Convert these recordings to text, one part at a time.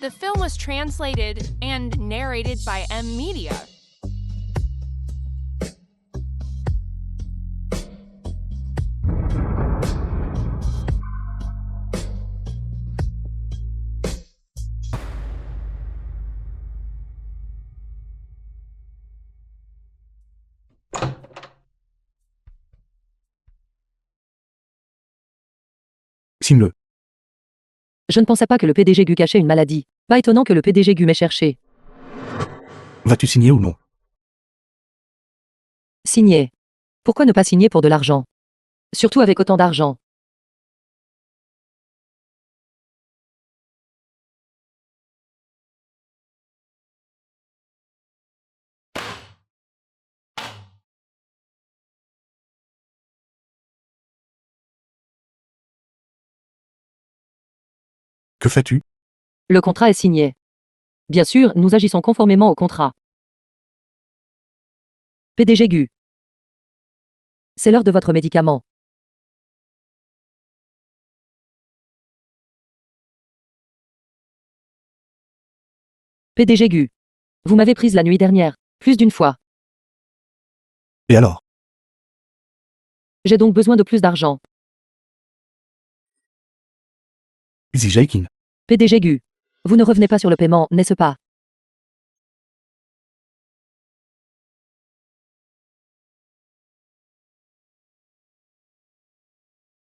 The film was translated and narrated by M Media. Signe-le. Je ne pensais pas que le PDG Gu cachait une maladie. Pas étonnant que le PDG Gu m'ait cherché. Vas-tu signer ou non? Signer. Pourquoi ne pas signer pour de l'argent? Surtout avec autant d'argent. Que fais-tu? Le contrat est signé. Bien sûr, nous agissons conformément au contrat. PDG Gu. C'est l'heure de votre médicament. PDG Gu. Vous m'avez prise la nuit dernière, plus d'une fois. Et alors? J'ai donc besoin de plus d'argent. Xi Jaikin. PDG Gu. Vous ne revenez pas sur le paiement, n'est-ce pas?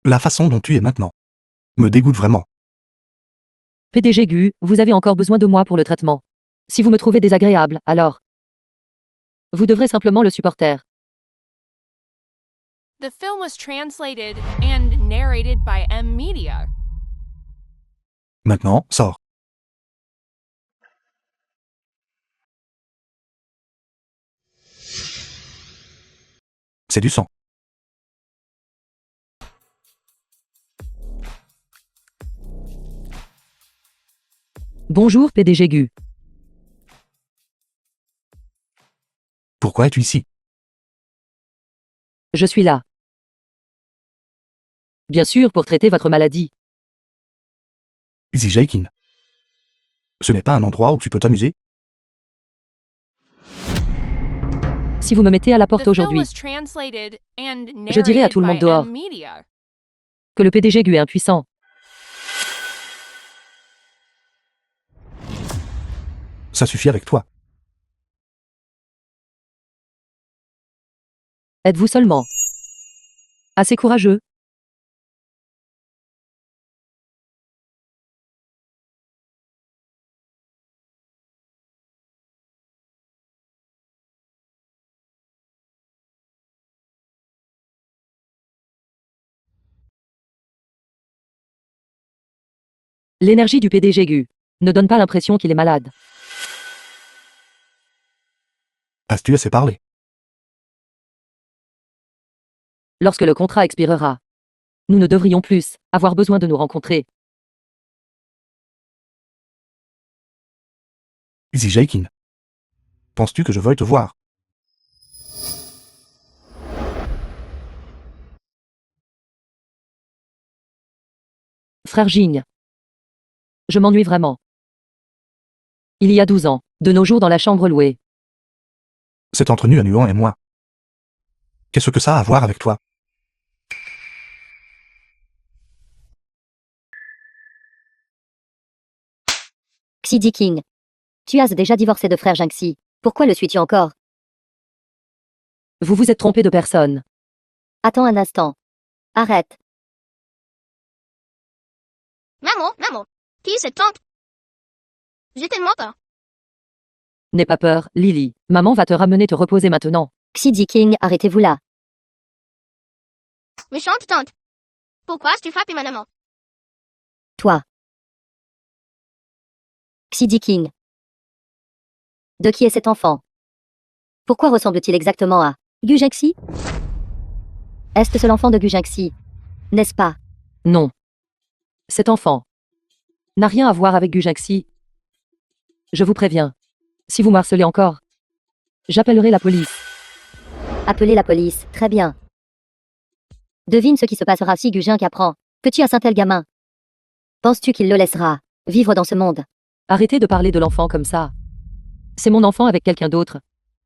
La façon dont tu es maintenant me dégoûte vraiment. PDG Gu, vous avez encore besoin de moi pour le traitement. Si vous me trouvez désagréable, alors vous devrez simplement le supporter. The film was translated and narrated by M Media. Maintenant, sors. C'est du sang. Bonjour PDG Gu. Pourquoi es-tu ici? Je suis là. Bien sûr, pour traiter votre maladie. Xi Jaikin. Ce n'est pas un endroit où tu peux t'amuser? Si vous me mettez à la porte The film aujourd'hui, was translated and je dirai à narrated tout le monde by dehors M Media. que le PDG Gu est impuissant. Ça suffit avec toi. Êtes-vous seulement assez courageux? L'énergie du PDG Gu ne donne pas l'impression qu'il est malade. As-tu assez parlé? Lorsque le contrat expirera, nous ne devrions plus avoir besoin de nous rencontrer. Xi Jaikin. Penses-tu que je veuille te voir? Frère Jigne. Je m'ennuie vraiment. Il y a 12 ans, de nos jours dans la chambre louée. C'est entre Nuan et moi. Qu'est-ce que ça a à voir avec toi? Xi King. Tu as déjà divorcé de frère Jinxi. Pourquoi le suis-tu encore? Vous vous êtes trompé de personne. Attends un instant. Arrête. Maman, qui est cette tante? J'ai tellement peur. N'aie pas peur, Lily. Maman va te ramener te reposer maintenant. Xi King, arrêtez-vous là. Méchante tante. Pourquoi as-tu frappé ma maman? Toi. Xi King. De qui est cet enfant? Pourquoi ressemble-t-il exactement à Gu Jinxi? Est-ce seul l'enfant de Gu Jinxi? N'est-ce pas? Non. Cet enfant n'a rien à voir avec Gu Jinxi. Je vous préviens. Si vous me harcelez encore, j'appellerai la police. Appelez la police, très bien. Devine ce qui se passera si Gu Jink apprend que tu as un tel gamin. Penses-tu qu'il le laissera vivre dans ce monde? Arrêtez de parler de l'enfant comme ça. C'est mon enfant avec quelqu'un d'autre.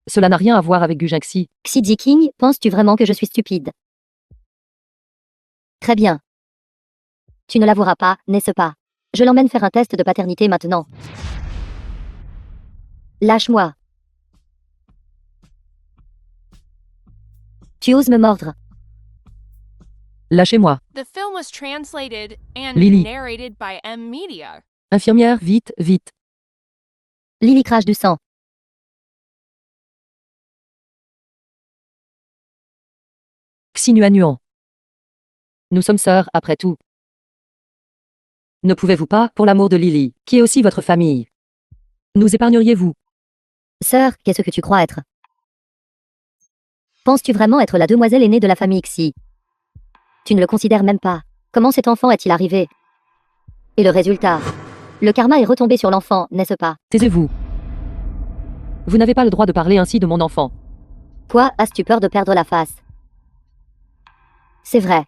Cela n'a rien à voir avec Gujaxi. Xi Jinping, penses-tu vraiment que je suis stupide? Très bien. Tu ne l'avoueras pas, n'est-ce pas? Je l'emmène faire un test de paternité maintenant. Lâche-moi. Tu oses me mordre. Lâchez-moi. The film was translated and Lily. narrated by M Media. Infirmière, vite, vite. Lily crache du sang. Xinuanuan. Nous sommes sœurs, après tout. Ne pouvez-vous pas, pour l'amour de Lily, qui est aussi votre famille, nous épargneriez-vous? Sœur, qu'est-ce que tu crois être? Penses-tu vraiment être la demoiselle aînée de la famille Xi? Tu ne le considères même pas. Comment cet enfant est-il arrivé? Et le résultat? Le karma est retombé sur l'enfant, n'est-ce pas? Taisez-vous. Vous n'avez pas le droit de parler ainsi de mon enfant. Quoi, as-tu peur de perdre la face? C'est vrai.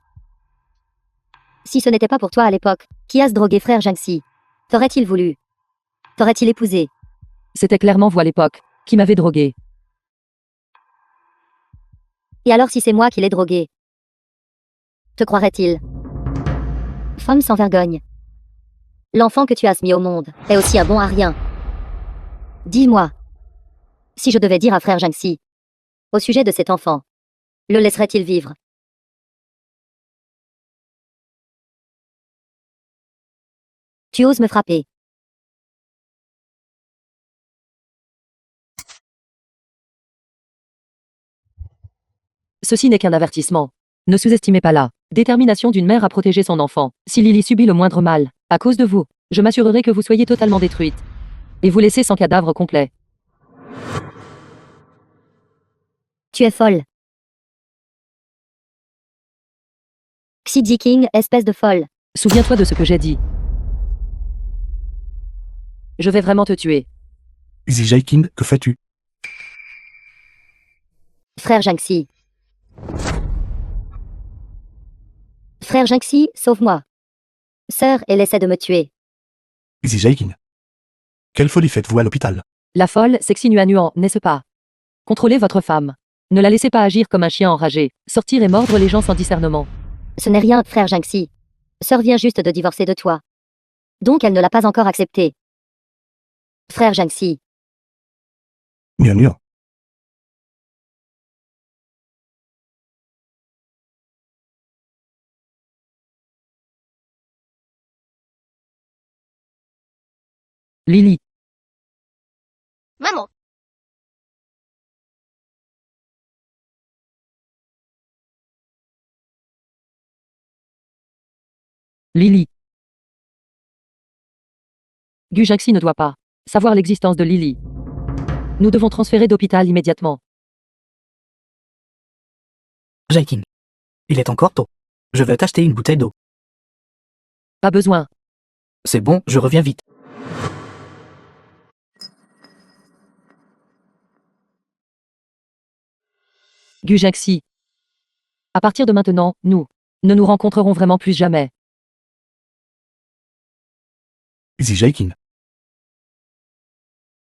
Si ce n'était pas pour toi à l'époque, qui a-t-il drogué frère Jiangxi? T'aurait-il voulu? T'aurait-il épousé? C'était clairement vous à l'époque, qui m'avez drogué. Et alors si c'est moi qui l'ai drogué? Te croirait-il? Femme sans vergogne. L'enfant que tu as mis au monde est aussi un bon à rien. Dis-moi. Si je devais dire à frère Jiangxi au sujet de cet enfant, le laisserait-il vivre? Tu oses me frapper. Ceci n'est qu'un avertissement. Ne sous-estimez pas la détermination d'une mère à protéger son enfant. Si Lily subit le moindre mal, à cause de vous, je m'assurerai que vous soyez totalement détruite. Et vous laissez sans cadavre complet. Tu es folle. Xi Jinping, espèce de folle. Souviens-toi de ce que j'ai dit. Je vais vraiment te tuer. Xi Jinping, que fais-tu? Frère Jiangxi. Frère Jiangxi, sauve-moi. Sœur, elle essaie de me tuer. Xi Jinping. Quelle folie faites-vous à l'hôpital? La folle, c'est Xinuanuan, n'est-ce pas? Contrôlez votre femme. Ne la laissez pas agir comme un chien enragé, sortir et mordre les gens sans discernement. Ce n'est rien, frère Jiangxi. Sœur vient juste de divorcer de toi. Donc elle ne l'a pas encore accepté. Frère Jiangxi. Mieux. Lily. Maman. Lily. Gujaxi ne doit pas savoir l'existence de Lily. Nous devons transférer d'hôpital immédiatement. Jaiking. Il est encore tôt. Je vais t'acheter une bouteille d'eau. Pas besoin. C'est bon, je reviens vite. Gujaxi. À partir de maintenant, nous ne nous rencontrerons vraiment plus jamais. Xi Jinping.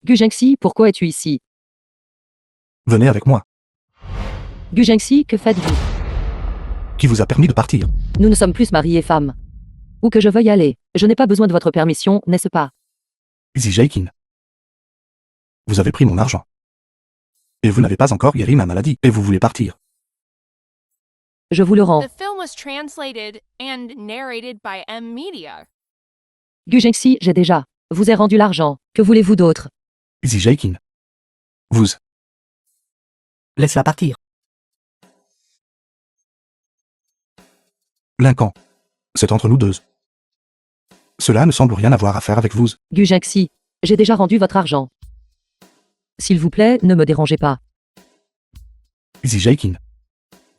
Gujaxi, pourquoi es-tu ici? Venez avec moi. Gujaxi, que faites-vous? Qui vous a permis de partir? Nous ne sommes plus mari et femme. Où que je veuille aller, je n'ai pas besoin de votre permission, n'est-ce pas? Xi Jinping. Vous avez pris mon argent. Et vous n'avez pas encore guéri ma maladie, et vous voulez partir. Je vous le rends. The film was translated and narrated by M Media. Gujaxi, j'ai déjà vous ai rendu l'argent. Que voulez-vous d'autre? Xi Jinping. Vous. Laisse-la partir. Lincoln. C'est entre nous deux. Cela ne semble rien avoir à faire avec vous. Gujaxi, j'ai déjà rendu votre argent. S'il vous plaît, ne me dérangez pas. Xi Jinping.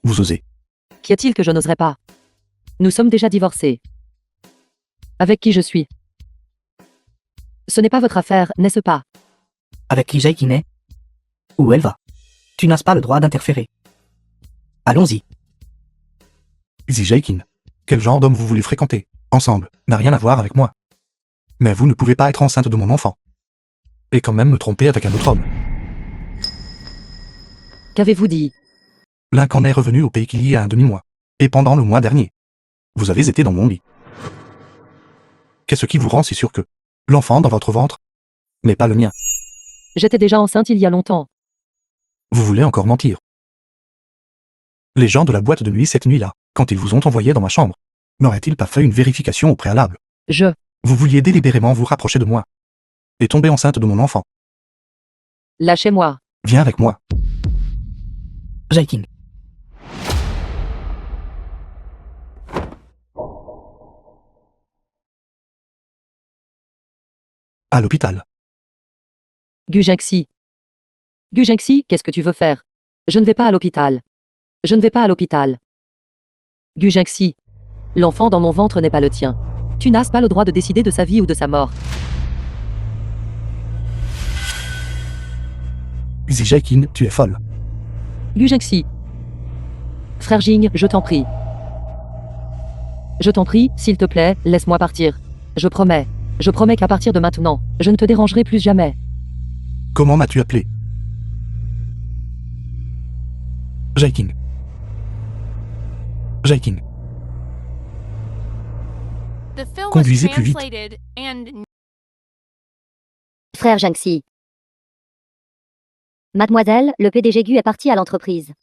Vous osez. Qu'y a-t-il que je n'oserais pas? Nous sommes déjà divorcés. Avec qui je suis? Ce n'est pas votre affaire, n'est-ce pas? Avec qui Jaiking est? Où elle va? Tu n'as pas le droit d'interférer. Allons-y. Xi Jinping. Quel genre d'homme vous voulez fréquenter? Ensemble. N'a rien à voir avec moi. Mais vous ne pouvez pas être enceinte de mon enfant. Et quand même me tromper avec un autre homme. Qu'avez-vous dit? Lincoln est revenu au pays qu'il y a un demi-mois. Et pendant le mois dernier. Vous avez été dans mon lit. Qu'est-ce qui vous rend si sûr que l'enfant dans votre ventre n'est pas le mien? J'étais déjà enceinte il y a longtemps. Vous voulez encore mentir? Les gens de la boîte de nuit cette nuit-là, quand ils vous ont envoyé dans ma chambre, n'auraient-ils pas fait une vérification au préalable? Vous vouliez délibérément vous rapprocher de moi. Et tomber enceinte de mon enfant. Lâchez-moi. Viens avec moi. Jaiking. À l'hôpital. Gu Jinxi. Gu Jinxi, qu'est-ce que tu veux faire? Je ne vais pas à l'hôpital. Je ne vais pas à l'hôpital. Gu Jinxi. L'enfant dans mon ventre n'est pas le tien. Tu n'as pas le droit de décider de sa vie ou de sa mort. Xi Jaikin, tu es folle. Gu Jinxi. Frère Jing, je t'en prie. Je t'en prie, s'il te plaît, laisse-moi partir. Je promets. Je promets qu'à partir de maintenant, je ne te dérangerai plus jamais. Comment m'as-tu appelé? Jaiking. Jaiking. The film was Conduisez plus vite. translated and Frère Jinxi. Mademoiselle, le PDG Gu est parti à l'entreprise.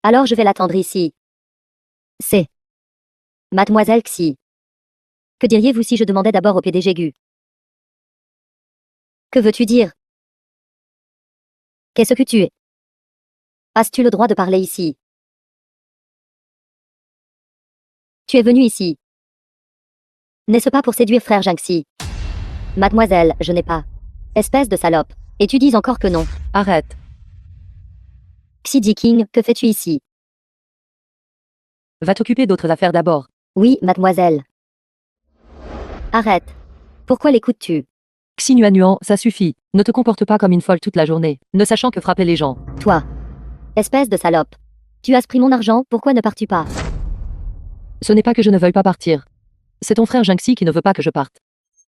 Alors je vais l'attendre ici. C'est Mademoiselle Xi. Que diriez-vous si je demandais d'abord au PDG Gu? Que veux-tu dire? Qu'est-ce que tu es? As-tu le droit de parler ici? Tu es venu ici. N'est-ce pas pour séduire frère Jinxi? Mademoiselle, je n'ai pas. Espèce de salope. Et tu dis encore que non. Arrête. Xi Jiqing, que fais-tu ici? Va t'occuper d'autres affaires d'abord. Oui, mademoiselle. Arrête. Pourquoi l'écoutes-tu? Xi Nuanuan, ça suffit. Ne te comporte pas comme une folle toute la journée, ne sachant que frapper les gens. Toi. Espèce de salope. Tu as pris mon argent, pourquoi ne pars-tu pas? Ce n'est pas que je ne veuille pas partir. C'est ton frère Jinxi qui ne veut pas que je parte.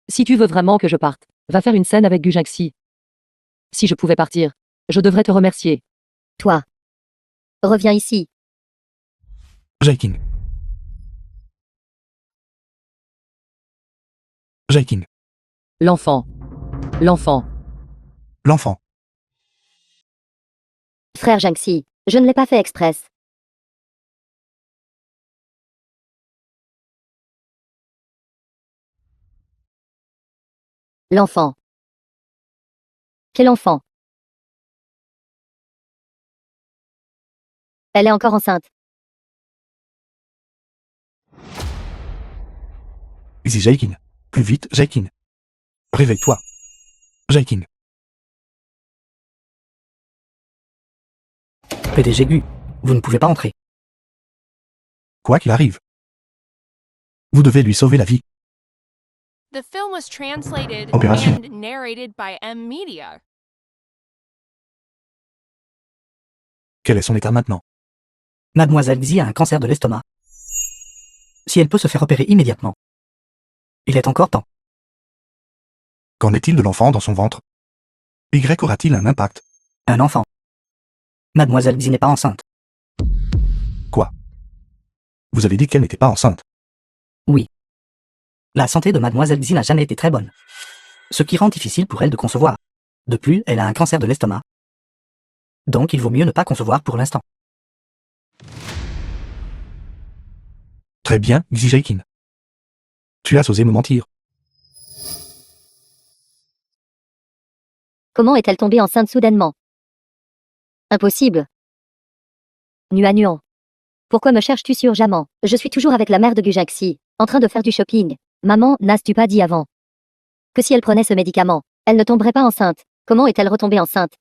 Si tu veux vraiment que je parte, va faire une scène avec Gu Jinxi. Si je pouvais partir, je devrais te remercier. Toi. Reviens ici. Jaiking. Jaiking. L'enfant. L'enfant. L'enfant. Frère Jinxi, je ne l'ai pas fait express. L'enfant. Quel enfant? Elle est encore enceinte. Xi Jaikin. Plus vite, Jaikin. Réveille-toi. Jaikin. PDG Gu, vous ne pouvez pas entrer. Quoi qu'il arrive. Vous devez lui sauver la vie. the film was translated Opération. and narrated by M Media. Quel est son état maintenant? Mademoiselle Xi a un cancer de l'estomac. Si elle peut se faire opérer immédiatement. Il est encore temps. Qu'en est-il de l'enfant dans son ventre? Y aura-t-il un impact? Un enfant. Mademoiselle Xi n'est pas enceinte. Quoi? Vous avez dit qu'elle n'était pas enceinte. Oui. La santé de Mademoiselle Xi n'a jamais été très bonne. Ce qui rend difficile pour elle de concevoir. De plus, elle a un cancer de l'estomac. Donc il vaut mieux ne pas concevoir pour l'instant. Très bien, Xi Jaikin. Tu as osé me mentir. Comment est-elle tombée enceinte soudainement? Impossible. Nuan. Pourquoi me cherches-tu sur Jaman? Je suis toujours avec la mère de Gujaxi, en train de faire du shopping. Maman, n'as-tu pas dit avant que si elle prenait ce médicament, elle ne tomberait pas enceinte? Comment est-elle retombée enceinte?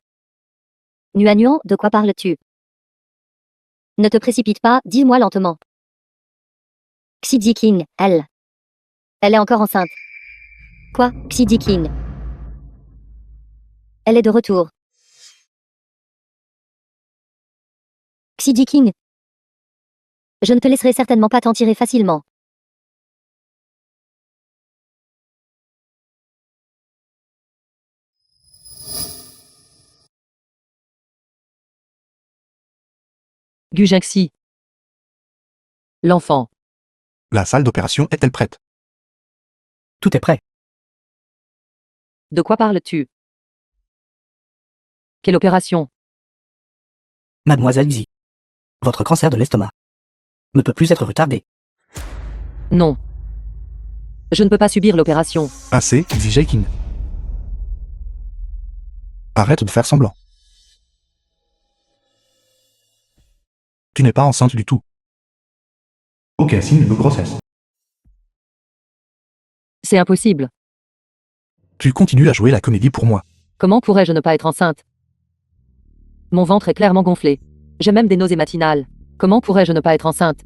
Nuan, de quoi parles-tu? Ne te précipite pas, dis-moi lentement. Xi Jiqing, elle. Elle est encore enceinte. Quoi, Xi Jiqing? Elle est de retour. Xi Jiqing. Je ne te laisserai certainement pas t'en tirer facilement. Gujaxi. L'enfant. La salle d'opération est-elle prête? Tout est prêt. De quoi parles-tu? Quelle opération? Mademoiselle Xi. Votre cancer de l'estomac ne peut plus être retardé. Non. Je ne peux pas subir l'opération. Assez, dit Jaikin. Arrête de faire semblant. Tu n'es pas enceinte du tout. Aucun signe de grossesse. C'est impossible. Tu continues à jouer la comédie pour moi. Comment pourrais-je ne pas être enceinte? Mon ventre est clairement gonflé. J'ai même des nausées matinales. Comment pourrais-je ne pas être enceinte?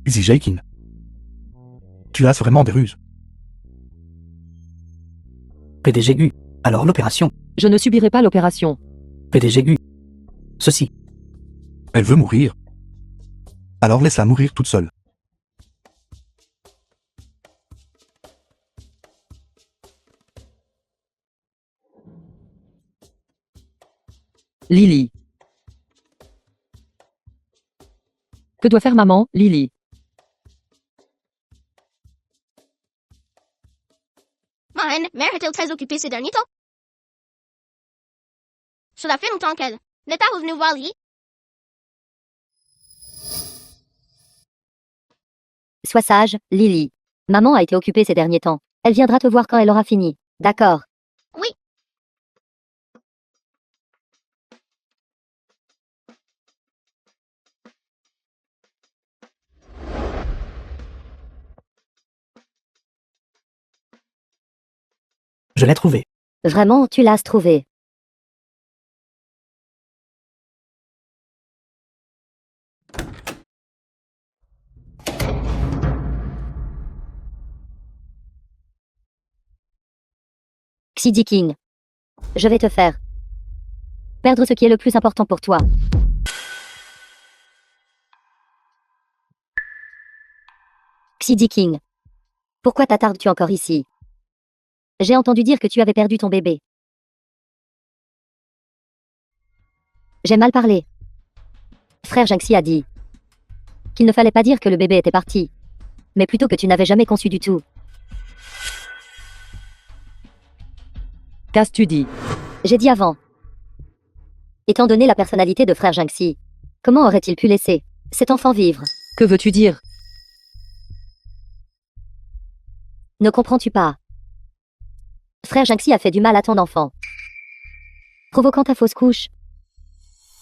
Dit Jaikin. Tu as vraiment des ruses. PDG Gu. Alors l'opération. Je ne subirai pas l'opération. PDG Gu. Ceci. Elle veut mourir. Alors laisse-la mourir toute seule. Lily. Que doit faire maman, Lily? Mère est-elle très occupée ces derniers temps? Cela fait longtemps qu'elle n'est pas revenue voir Lily. Sois sage, Lily. Maman a été occupée ces derniers temps. Elle viendra te voir quand elle aura fini. D'accord. Oui. Je l'ai trouvé. Vraiment, tu l'as trouvé. Xidi King. Je vais te faire perdre ce qui est le plus important pour toi. Xidi King. Pourquoi t'attardes-tu encore ici? J'ai entendu dire que tu avais perdu ton bébé. J'ai mal parlé. Frère Jinxie a dit qu'il ne fallait pas dire que le bébé était parti, mais plutôt que tu n'avais jamais conçu du tout. Qu'as-tu dit? J'ai dit avant. Étant donné la personnalité de frère Jinxie, comment aurait-il pu laisser cet enfant vivre? Que veux-tu dire? Ne comprends-tu pas? Frère Jinxie a fait du mal à ton enfant, provoquant ta fausse couche.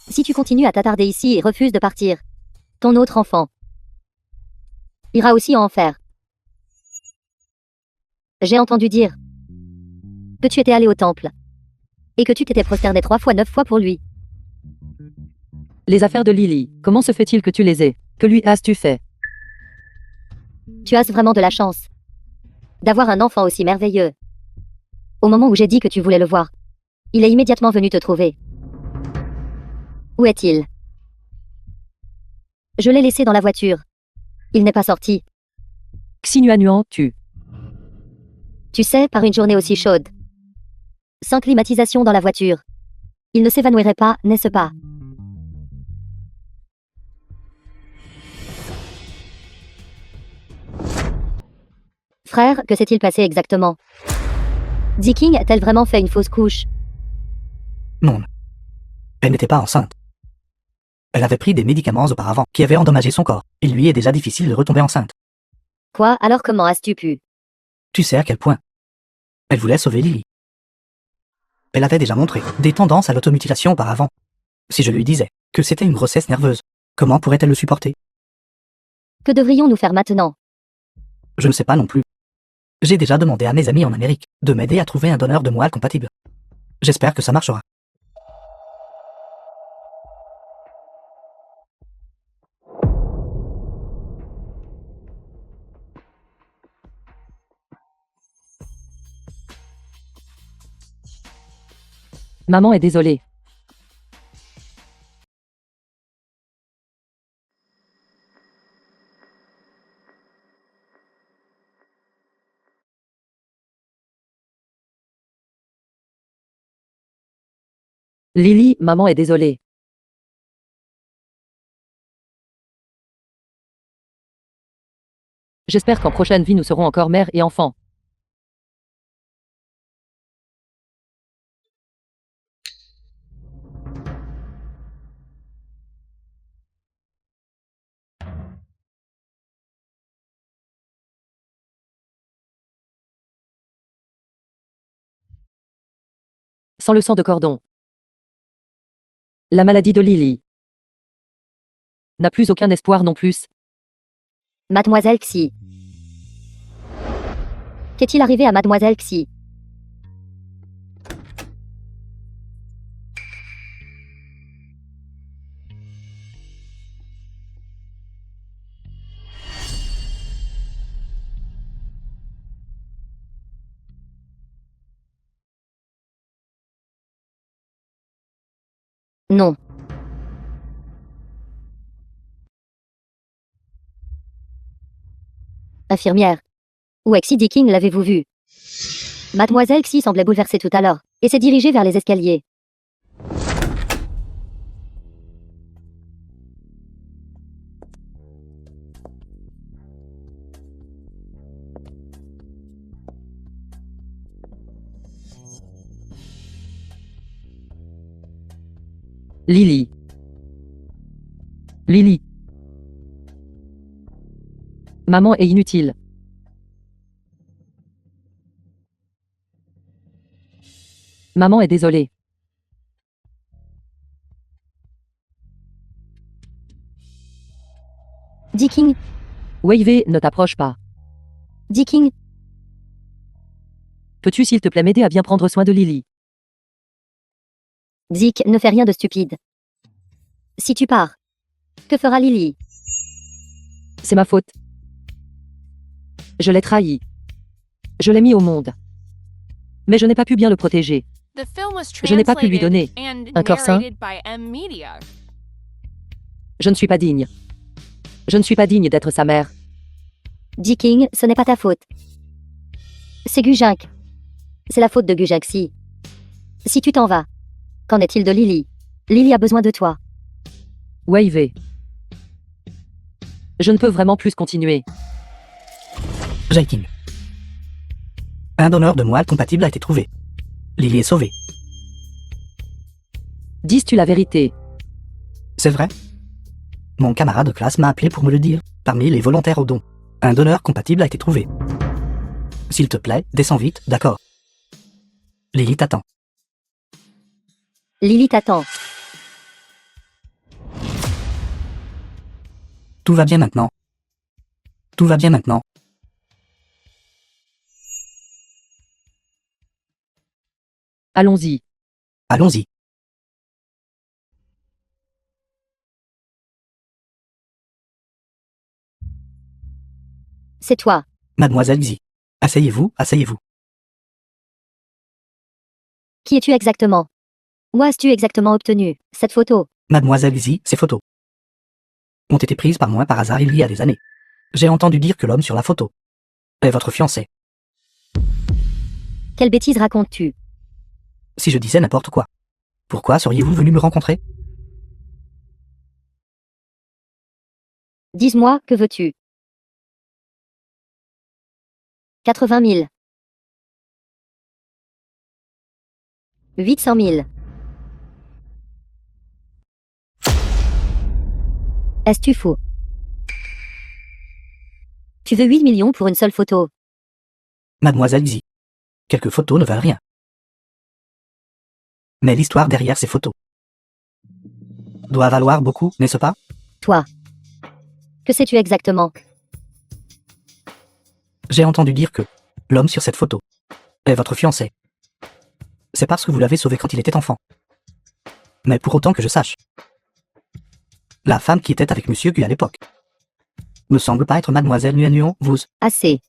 Si tu continues à t'attarder ici et refuses de partir, ton autre enfant ira aussi en enfer. J'ai entendu dire que tu étais allé au temple et que tu t'étais prosterné 3 fois 9 fois pour lui. Les affaires de Lily, comment se fait-il que tu les aies? Que lui as-tu fait? Tu as vraiment de la chance d'avoir un enfant aussi merveilleux. Au moment où j'ai dit que tu voulais le voir, il est immédiatement venu te trouver. Où est-il? Je l'ai laissé dans la voiture. Il n'est pas sorti. Xinuanuan, tu. Tu sais, par une journée aussi chaude, sans climatisation dans la voiture, il ne s'évanouirait pas, n'est-ce pas? Frère, que s'est-il passé exactement? Ziking a-t-elle vraiment fait une fausse couche? Non. Elle n'était pas enceinte. Elle avait pris des médicaments auparavant qui avaient endommagé son corps. Il lui est déjà difficile de retomber enceinte. Quoi, alors comment as-tu pu? Tu sais à quel point elle voulait sauver Lily. Elle avait déjà montré des tendances à l'automutilation auparavant. Si je lui disais que c'était une grossesse nerveuse, comment pourrait-elle le supporter? Que devrions-nous faire maintenant? Je ne sais pas non plus. J'ai déjà demandé à mes amis en Amérique de m'aider à trouver un donneur de moelle compatible. J'espère que ça marchera. Maman est désolée. Lily, maman est désolée. J'espère qu'en prochaine vie nous serons encore mère et enfant. Sans le sang de cordon. La maladie de Lily n'a plus aucun espoir non plus. Mademoiselle Xi. Qu'est-il arrivé à Mademoiselle Xi? Non. Infirmière. Où Xi Diking l'avez-vous vu? Mademoiselle Xi semblait bouleversée tout à l'heure, et s'est dirigée vers les escaliers. Lily. Lily. Maman est inutile. Maman est désolée. Diking. Wavey, ne t'approche pas. Diking. Peux-tu s'il te plaît m'aider à bien prendre soin de Lily? Zik ne fait rien de stupide. Si tu pars, que fera Lily? C'est ma faute. Je l'ai trahi. Je l'ai mis au monde. Mais je n'ai pas pu bien le protéger. The film was Je n'ai pas pu lui translated donner and un corps sain. narrated by M Media. Je ne suis pas digne. Je ne suis pas digne d'être sa mère. Diking, ce n'est pas ta faute. C'est Gujink. C'est la faute de Gujaxi. Si tu t'en vas, qu'en est-il de Lily? Lily a besoin de toi. Wavey. Je ne peux vraiment plus continuer. Jaiking. Un donneur de moelle compatible a été trouvé. Lily est sauvée. Dis-tu la vérité? C'est vrai? Mon camarade de classe m'a appelé pour me le dire. Parmi les volontaires au don, un donneur compatible a été trouvé. S'il te plaît, descends vite, d'accord? Lily t'attend. Lily t'attend. Tout va bien maintenant. Tout va bien maintenant. Allons-y. Allons-y. C'est toi. Mademoiselle Xi. Asseyez-vous, asseyez-vous. Qui es-tu exactement? Où as-tu exactement obtenu cette photo? Mademoiselle Xi, ces photos ont été prises par moi par hasard il y a des années. J'ai entendu dire que l'homme sur la photo est votre fiancé. Quelle bêtise racontes-tu? Si je disais n'importe quoi, pourquoi seriez-vous venu me rencontrer? Dis-moi, que veux-tu? 80 000. 800 000. Est-ce-tu fou? Tu veux 8 millions pour une seule photo? Mademoiselle Xi, quelques photos ne valent rien. Mais l'histoire derrière ces photos doit valoir beaucoup, n'est-ce pas? Toi. Que sais-tu exactement? J'ai entendu dire que l'homme sur cette photo est votre fiancé. C'est parce que vous l'avez sauvé quand il était enfant. Mais pour autant que je sache, la femme qui était avec Monsieur Gu à l'époque ne semble pas être Mademoiselle Nguyen vous. Assez.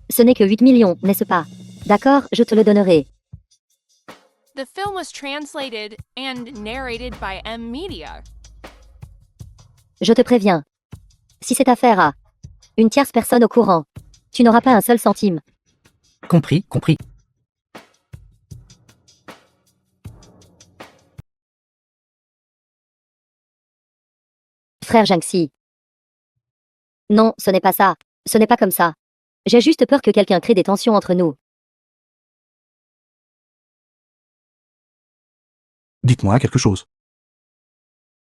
Ce n'est que 8 millions, n'est-ce pas? D'accord, je te le donnerai. The film was translated and narrated by M Media. Je te préviens. Si cette affaire a une tierce personne au courant, tu n'auras pas un seul centime. Compris, compris. Frère Jinxi. Non, ce n'est pas ça. Ce n'est pas comme ça. J'ai juste peur que quelqu'un crée des tensions entre nous. Dites-moi quelque chose.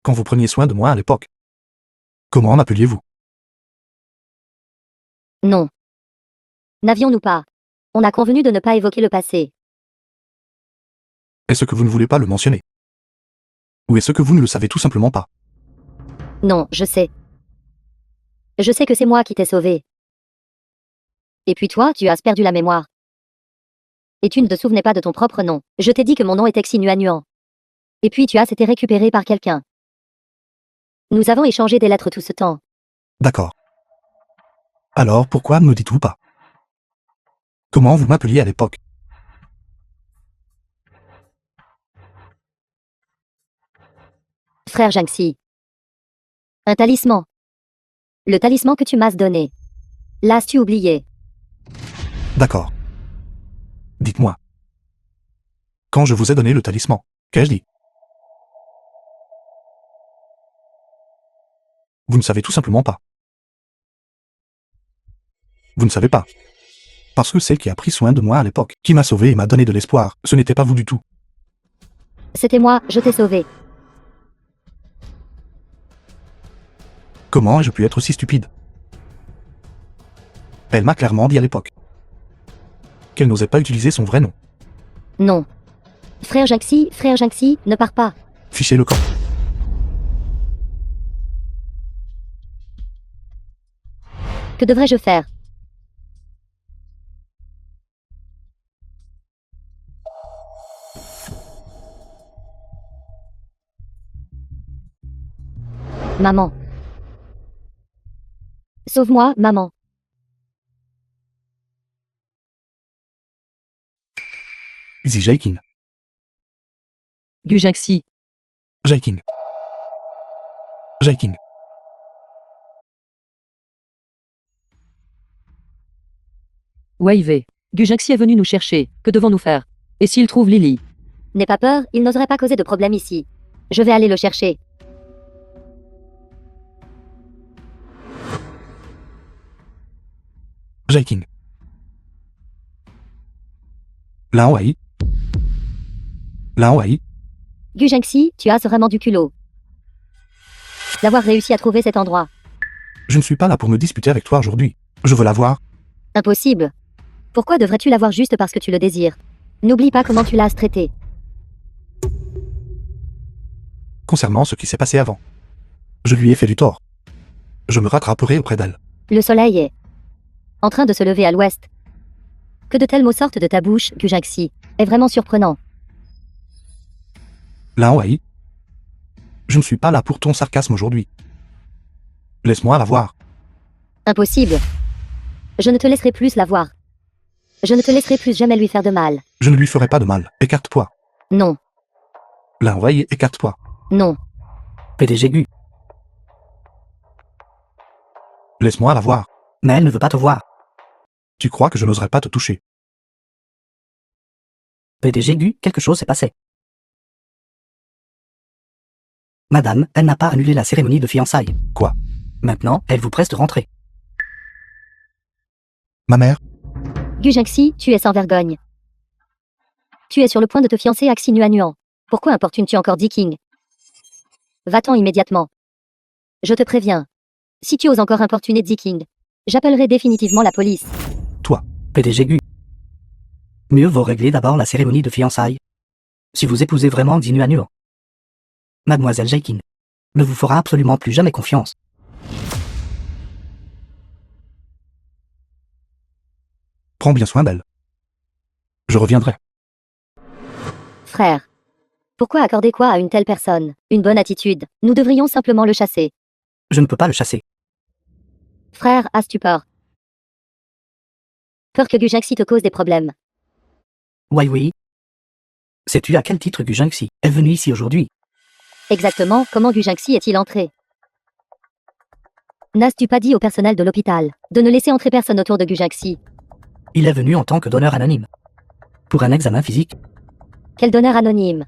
Quand vous preniez soin de moi à l'époque, comment m'appeliez-vous? Non. N'avions-nous pas? On a convenu de ne pas évoquer le passé. Est-ce que vous ne voulez pas le mentionner? Ou est-ce que vous ne le savez tout simplement pas? Non, je sais. Je sais que c'est moi qui t'ai sauvé. Et puis toi, tu as perdu la mémoire. Et tu ne te souvenais pas de ton propre nom. Je t'ai dit que mon nom était Xinuanuan. Et puis tu as été récupéré par quelqu'un. Nous avons échangé des lettres tout ce temps. D'accord. Alors pourquoi ne me dites-vous pas? Comment vous m'appeliez à l'époque? Frère Jiangxi. Un talisman. Le talisman que tu m'as donné. L'as-tu oublié? D'accord. Dites-moi. Quand je vous ai donné le talisman, qu'ai-je dit? Vous ne savez tout simplement pas. Vous ne savez pas. Parce que celle qui a pris soin de moi à l'époque, qui m'a sauvé et m'a donné de l'espoir, ce n'était pas vous du tout. C'était moi, je t'ai sauvé. Comment ai-je pu être si stupide? Elle m'a clairement dit à l'époque qu'elle n'osait pas utiliser son vrai nom. Non. Frère Jiangxi, ne pars pas. Fichez le camp. Que devrais-je faire? Maman. Sauve-moi, maman. Xi Jaiking. Gu Jiangxi. Jaiking. Jaiking. Wei. Gu Jiangxi est venu nous chercher. Que devons-nous faire? Et s'il trouve Lily? N'aie pas peur, il n'oserait pas causer de problème ici. Je vais aller le chercher. Jaiking. Lao Wei. Lao Wei. Gu Jiangxi, tu as vraiment du culot. D'avoir réussi à trouver cet endroit. Je ne suis pas là pour me disputer avec toi aujourd'hui. Je veux la voir. Impossible. Pourquoi devrais-tu l'avoir juste parce que tu le désires? N'oublie pas comment tu l'as traité. Concernant ce qui s'est passé avant. Je lui ai fait du tort. Je me rattraperai auprès d'elle. Le soleil est en train de se lever à l'ouest. Que de tels mots sortent de ta bouche, Gu Jiangxi, est vraiment surprenant. Lao Wei. Je ne suis pas là pour ton sarcasme aujourd'hui. Laisse-moi la voir. Impossible. Je ne te laisserai plus la voir. Je ne te laisserai plus jamais lui faire de mal. Je ne lui ferai pas de mal. Écarte-toi. Non, Lao Wei, écarte-toi. non. PDG Gu. Laisse-moi la voir. Mais elle ne veut pas te voir. Tu crois que je n'oserais pas te toucher? PDG Gu, quelque chose s'est passé. Madame, elle n'a pas annulé la cérémonie de fiançailles. Quoi? Maintenant, elle vous presse de rentrer. Ma mère? Gu Jiangxi, tu es sans vergogne. Tu es sur le point de te fiancer à Xinuanuan. Pourquoi importunes-tu encore Diking? Va-t'en immédiatement. Je te préviens. Si tu oses encore importuner Diking, j'appellerai définitivement la police. Toi? PDG Gu. Mieux vaut régler d'abord la cérémonie de fiançailles. Si vous épousez vraiment Xinuanuan, Mademoiselle Jaiking ne vous fera absolument plus jamais confiance. Prends bien soin d'elle. Je reviendrai. Frère. Pourquoi accorder quoi à une telle personne? Une bonne attitude. Nous devrions simplement le chasser. Je ne peux pas le chasser. Frère, as-tu peur? Peur que Gu Jiangxi te cause des problèmes. Oui. Sais-tu à quel titre Gu Jiangxi est venu ici aujourd'hui? Exactement, comment Gu Jiangxi est-il entré? N'as-tu pas dit au personnel de l'hôpital de ne laisser entrer personne autour de Gu Jiangxi? Il est venu en tant que donneur anonyme. Pour un examen physique. Quel donneur anonyme?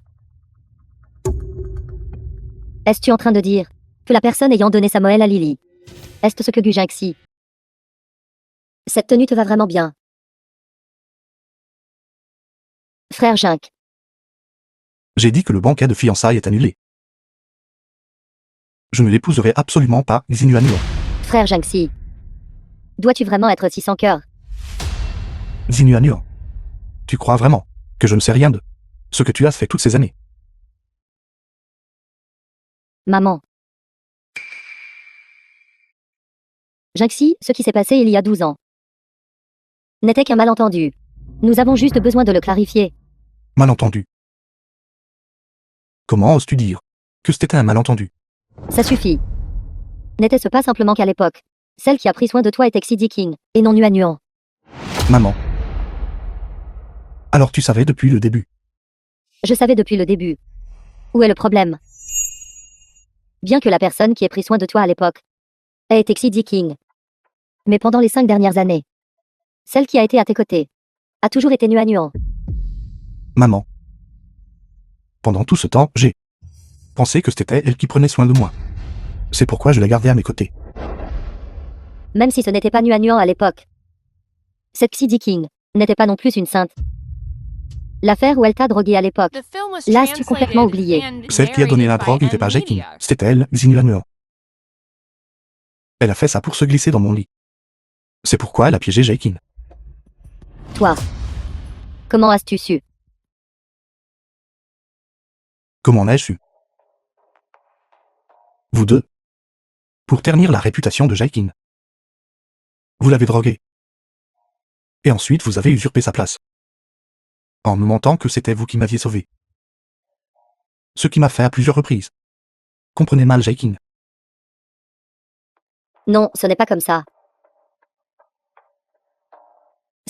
Est-ce-tu en train de dire que la personne ayant donné sa moelle à Lily Est-ce que Gu Jinxi? Cette tenue te va vraiment bien. Frère Jink. J'ai dit que le banquet de fiançailles est annulé. Je ne l'épouserai absolument pas, Xinu Anuan. Frère Jinxi. Dois-tu vraiment être si sans cœur? Xinu Anuan. Tu crois vraiment que je ne sais rien de ce que tu as fait toutes ces années? Maman. Jinxi, ce qui s'est passé il y a 12 ans n'était qu'un malentendu. Nous avons juste besoin de le clarifier. Malentendu. Comment oses-tu dire que c'était un malentendu? Ça suffit. N'était-ce pas simplement qu'à l'époque, celle qui a pris soin de toi était Xidi King, et non Nuan. Maman. Alors tu savais depuis le début. Je savais depuis le début. Où est le problème? Bien que la personne qui ait pris soin de toi à l'époque ait été Xidi King. Mais pendant les 5 dernières années, celle qui a été à tes côtés a toujours été Nuan. Maman. Pendant tout ce temps, j'ai pensé que c'était elle qui prenait soin de moi. C'est pourquoi je l'ai gardée à mes côtés. Même si ce n'était pas Nuan à l'époque. Cette Xidi King n'était pas non plus une sainte. L'affaire où elle t'a drogué à l'époque. The film was L'as-tu complètement oublié? translated and Celle qui a donné la narrated drogue by n'était pas Jaikin, M-Media. c'était elle, Xinu Anuan. Elle a fait ça pour se glisser dans mon lit. C'est pourquoi elle a piégé Jaikin. Toi. Comment as-tu su? Comment l'ai-je su? Vous deux. Pour ternir la réputation de Jaikin. Vous l'avez drogué. Et ensuite vous avez usurpé sa place. En me mentant que c'était vous qui m'aviez sauvé. Ce qui m'a fait à plusieurs reprises. Comprenez mal Jaikin. Non, ce n'est pas comme ça.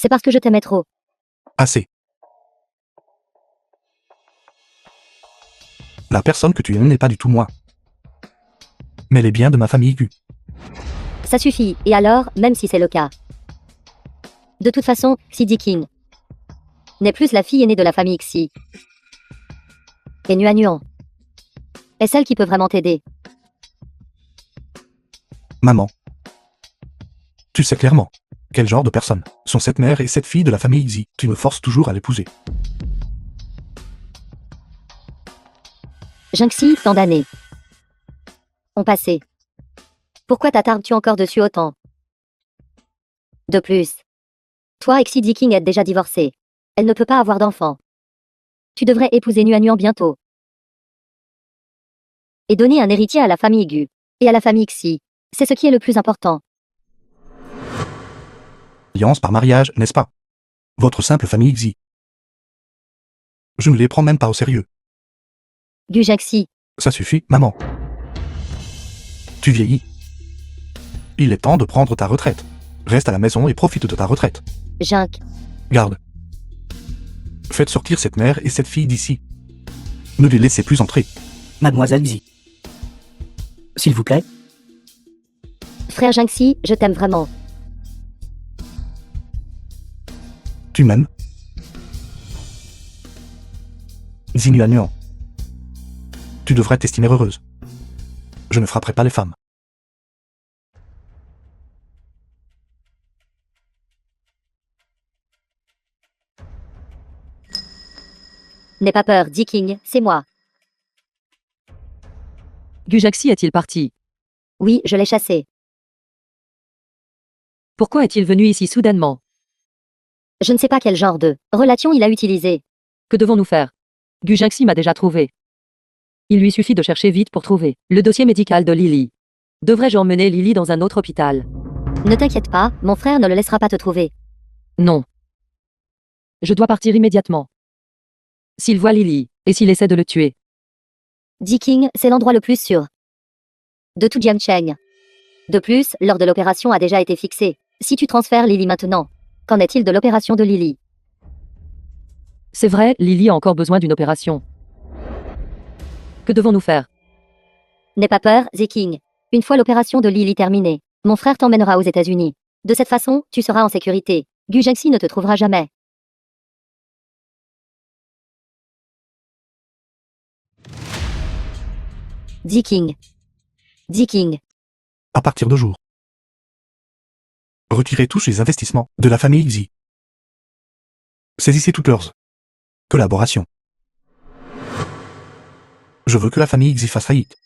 C'est parce que je t'aimais trop. Assez. La personne que tu aimes n'est pas du tout moi. Mais les biens de ma famille Gu. Ça suffit, et alors, même si c'est le cas. De toute façon, Xidi King n'est plus la fille aînée de la famille Xi. Et Nuan est celle qui peut vraiment t'aider. Maman. Tu sais clairement quel genre de personnes sont cette mère et cette fille de la famille Xi. Tu me forces toujours à l'épouser. Jinxi, tant d'années ont passé. Pourquoi t'attardes-tu encore dessus autant? De plus, toi et Xidi King êtes déjà divorcés. Elle ne peut pas avoir d'enfant. Tu devrais épouser Nuan bientôt. Et donner un héritier à la famille Gu. Et à la famille Xi. C'est ce qui est le plus important. Alliance par mariage, n'est-ce pas? Votre simple famille Xi. Je ne les prends même pas au sérieux. Gu Jinxi, Ça suffit, maman. Tu vieillis. Il est temps de prendre ta retraite. Reste à la maison et profite de ta retraite. Jink, Garde. Faites sortir cette mère et cette fille d'ici. Ne les laissez plus entrer. Mademoiselle Xi. S'il vous plaît. frère Jinxi, je t'aime vraiment. Tu m'aimes? Xinu Anuan. Tu devrais t'estimer heureuse. Je ne frapperai pas les femmes. N'aie pas peur, Di King, c'est moi. Gu Jinxi est-il parti? Oui, je l'ai chassé. Pourquoi est-il venu ici soudainement? Je ne sais pas quel genre de relation il a utilisé. Que devons-nous faire? Gu Jinxi m'a déjà trouvé. Il lui suffit de chercher vite pour trouver le dossier médical de Lily. Devrais-je emmener Lily dans un autre hôpital? Ne t'inquiète pas, mon frère ne le laissera pas te trouver. Non. Je dois partir immédiatement. S'il voit Lily, et s'il essaie de le tuer, Di King, c'est l'endroit le plus sûr de tout Jiangcheng. De plus, l'heure de l'opération a déjà été fixée. Si tu transfères Lily maintenant, qu'en est-il de l'opération de Lily? c'est vrai, Lily a encore besoin d'une opération. Que devons-nous faire? N'aie pas peur, Di King. Une fois l'opération de Lily terminée, mon frère t'emmènera aux États-Unis. De cette façon, tu seras en sécurité. Gu Jinxi ne te trouvera jamais. Di King. Di King. À partir de jour. Retirez tous les investissements de la famille Xi. Saisissez toutes leurs collaborations. Je veux que la famille Xi fasse faillite.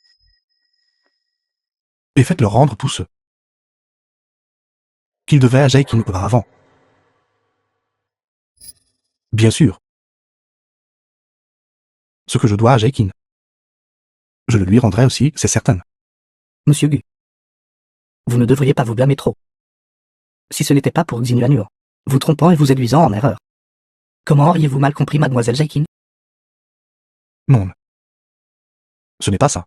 Et faites-leur rendre tout ce qu'ils devaient à Jaikin auparavant. Bien sûr. Ce que je dois à Jaikin. Je le lui rendrai aussi, c'est certain. Monsieur Gu. Vous ne devriez pas vous blâmer trop. Si ce n'était pas pour Xinuanur, vous trompant et vous induisant en erreur. Comment auriez-vous mal compris mademoiselle Jaikin? Non. Ce n'est pas ça.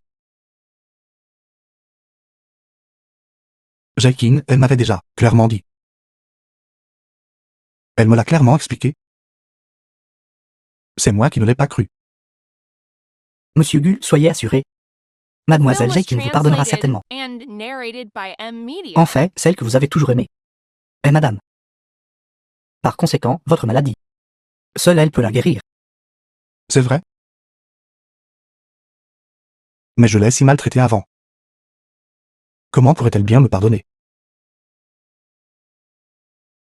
Jaikin, elle m'avait déjà clairement dit. Elle me l'a clairement expliqué. C'est moi qui ne l'ai pas cru. Monsieur Gu, soyez assuré. Mademoiselle Film was Jaikin vous pardonnera translated certainement. and narrated by M Media. En fait, celle que vous avez toujours aimée. Est madame. Par conséquent, votre maladie. Seule elle peut la guérir. C'est vrai? Mais je l'ai si maltraitée avant. Comment pourrait-elle bien me pardonner?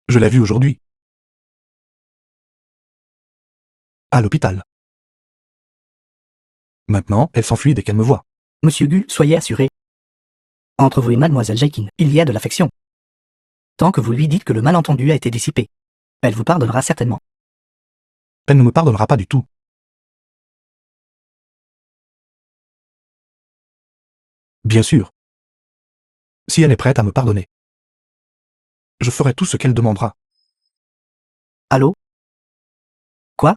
Je l'ai vue aujourd'hui. À l'hôpital. Maintenant, elle s'enfuit dès qu'elle me voit. Monsieur Gu, soyez assuré. Entre vous et mademoiselle Jaikin, il y a de l'affection. Tant que vous lui dites que le malentendu a été dissipé, elle vous pardonnera certainement. Elle ne me pardonnera pas du tout. Bien sûr. Si elle est prête à me pardonner. Je ferai tout ce qu'elle demandera. Allô? Quoi?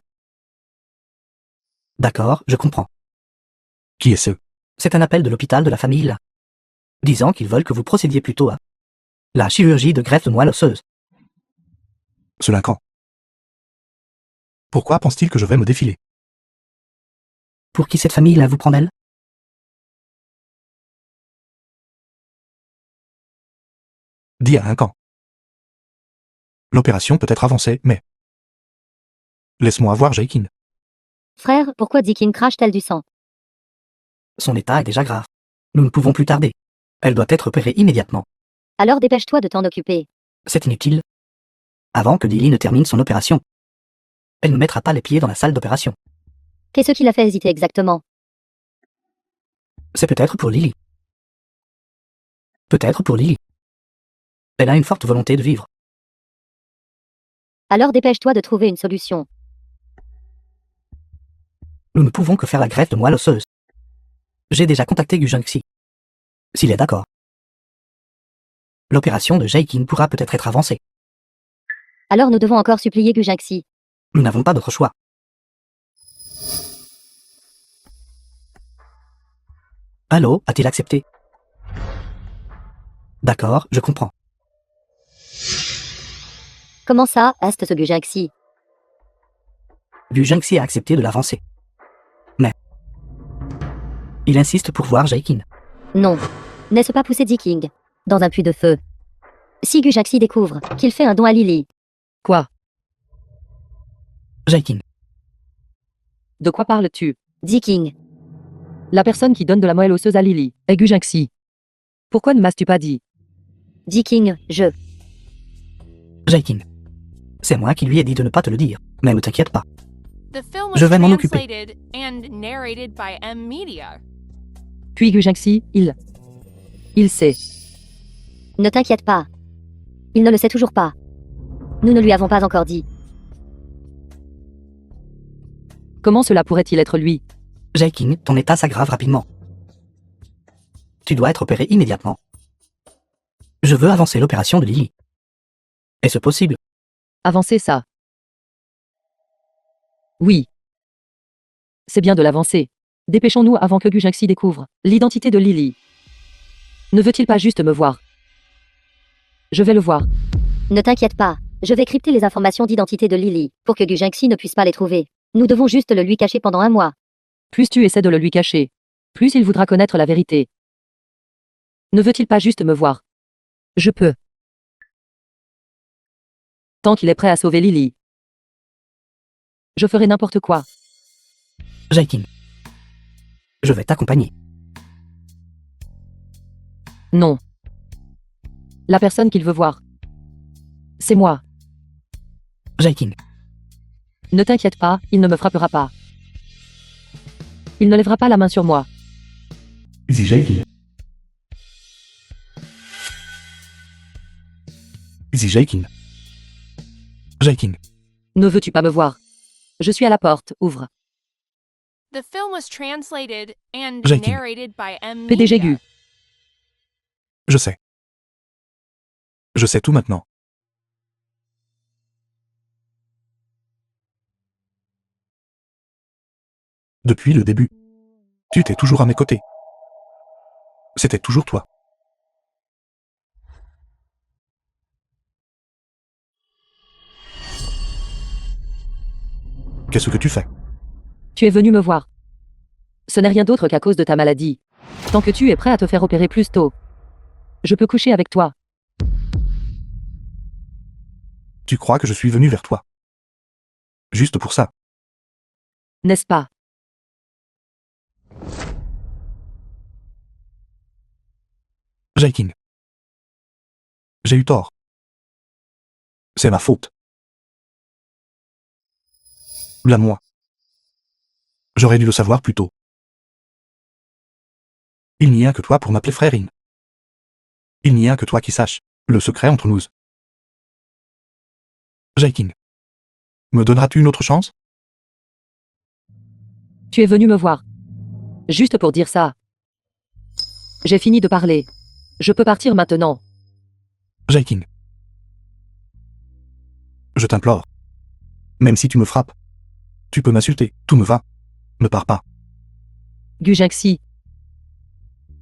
D'accord, je comprends. Qui est ce? C'est un appel de l'hôpital de la famille là. Disant qu'ils veulent que vous procédiez plutôt à la chirurgie de greffe de moelle osseuse. Ce Lincan. Pourquoi pense-t-il que je vais me défiler? Pour qui cette famille là vous prend elle? Dis à Lincan. L'opération peut être avancée, mais... Laisse-moi voir Jaikin. Frère, pourquoi Dikin crache-t-elle du sang? Son état est déjà grave. Nous ne pouvons plus tarder. Elle doit être opérée immédiatement. Alors dépêche-toi de t'en occuper. C'est inutile. Avant que Lily ne termine son opération, elle ne mettra pas les pieds dans la salle d'opération. Qu'est-ce qui l'a fait hésiter exactement? C'est peut-être pour Lily. Peut-être pour Lily. Elle a une forte volonté de vivre. Alors dépêche-toi de trouver une solution. Nous ne pouvons que faire la greffe de moelle osseuse. J'ai déjà contacté Gu Junxi. S'il est d'accord. L'opération de Jaikin pourra peut-être être avancée. Alors nous devons encore supplier Gujaxi. Nous n'avons pas d'autre choix. Allô, a-t-il accepté? D'accord, je comprends. Comment ça, est ce Gujaxi? Gu Junxi a accepté de l'avancer. Mais... il insiste pour voir Jaikin. Non. N'est-ce pas pousser Diking dans un puits de feu? Si Gujaxi découvre qu'il fait un don à Lily. Quoi? Jaikin. De quoi parles-tu? Diking. La personne qui donne de la moelle osseuse à Lily est Gujaxi. Pourquoi ne m'as-tu pas dit? Diking, Jaikin. C'est moi qui lui ai dit de ne pas te le dire, mais ne t'inquiète pas. The film Je was vais m'en occuper. translated and narrated by M Media. Puis Gujaxi, il sait. Ne t'inquiète pas. Il ne le sait toujours pas. Nous ne lui avons pas encore dit. Comment cela pourrait-il être lui? Jaikin, ton état s'aggrave rapidement. Tu dois être opéré immédiatement. Je veux avancer l'opération de Lily. Est-ce possible? Avancer ça. Oui. C'est bien de l'avancer. Dépêchons-nous avant que Gujaxi découvre l'identité de Lily. Ne veut-il pas juste me voir? Je vais le voir. Ne t'inquiète pas. Je vais crypter les informations d'identité de Lily pour que Gujaxi ne puisse pas les trouver. Nous devons juste le lui cacher pendant un mois. Plus tu essaies de le lui cacher, plus il voudra connaître la vérité. Ne veut-il pas juste me voir? Je peux. Tant qu'il est prêt à sauver Lily. Je ferai n'importe quoi. Jaikin. Je vais t'accompagner. Non. La personne qu'il veut voir. C'est moi. Jae-King. Ne t'inquiète pas, il ne me frappera pas. Il ne lèvera pas la main sur moi. Easy Jae-King. Easy Jae-King. Jae-King. Ne veux-tu pas me voir? Je suis à la porte, ouvre. The film was translated and Jae-King. narrated by M. PDG Media. Gu. Je sais. Je sais tout maintenant. Depuis le début. Tu étais toujours à mes côtés. C'était toujours toi. Qu'est-ce que tu fais? Tu es venu me voir. Ce n'est rien d'autre qu'à cause de ta maladie. Tant que tu es prêt à te faire opérer plus tôt, je peux coucher avec toi. Tu crois que je suis venu vers toi? Juste pour ça. N'est-ce pas? Jae-King. J'ai eu tort. C'est ma faute. Blâme-moi. J'aurais dû le savoir plus tôt. Il n'y a que toi pour m'appeler frérine. Il n'y a que toi qui saches le secret entre nous. Jae-King. Me donneras-tu une autre chance? Tu es venu me voir. Juste pour dire ça. J'ai fini de parler. Je peux partir maintenant. Jae-King. Je t'implore. Même si tu me frappes. Tu peux m'insulter, tout me va. Ne pars pas. Gu Jinxi.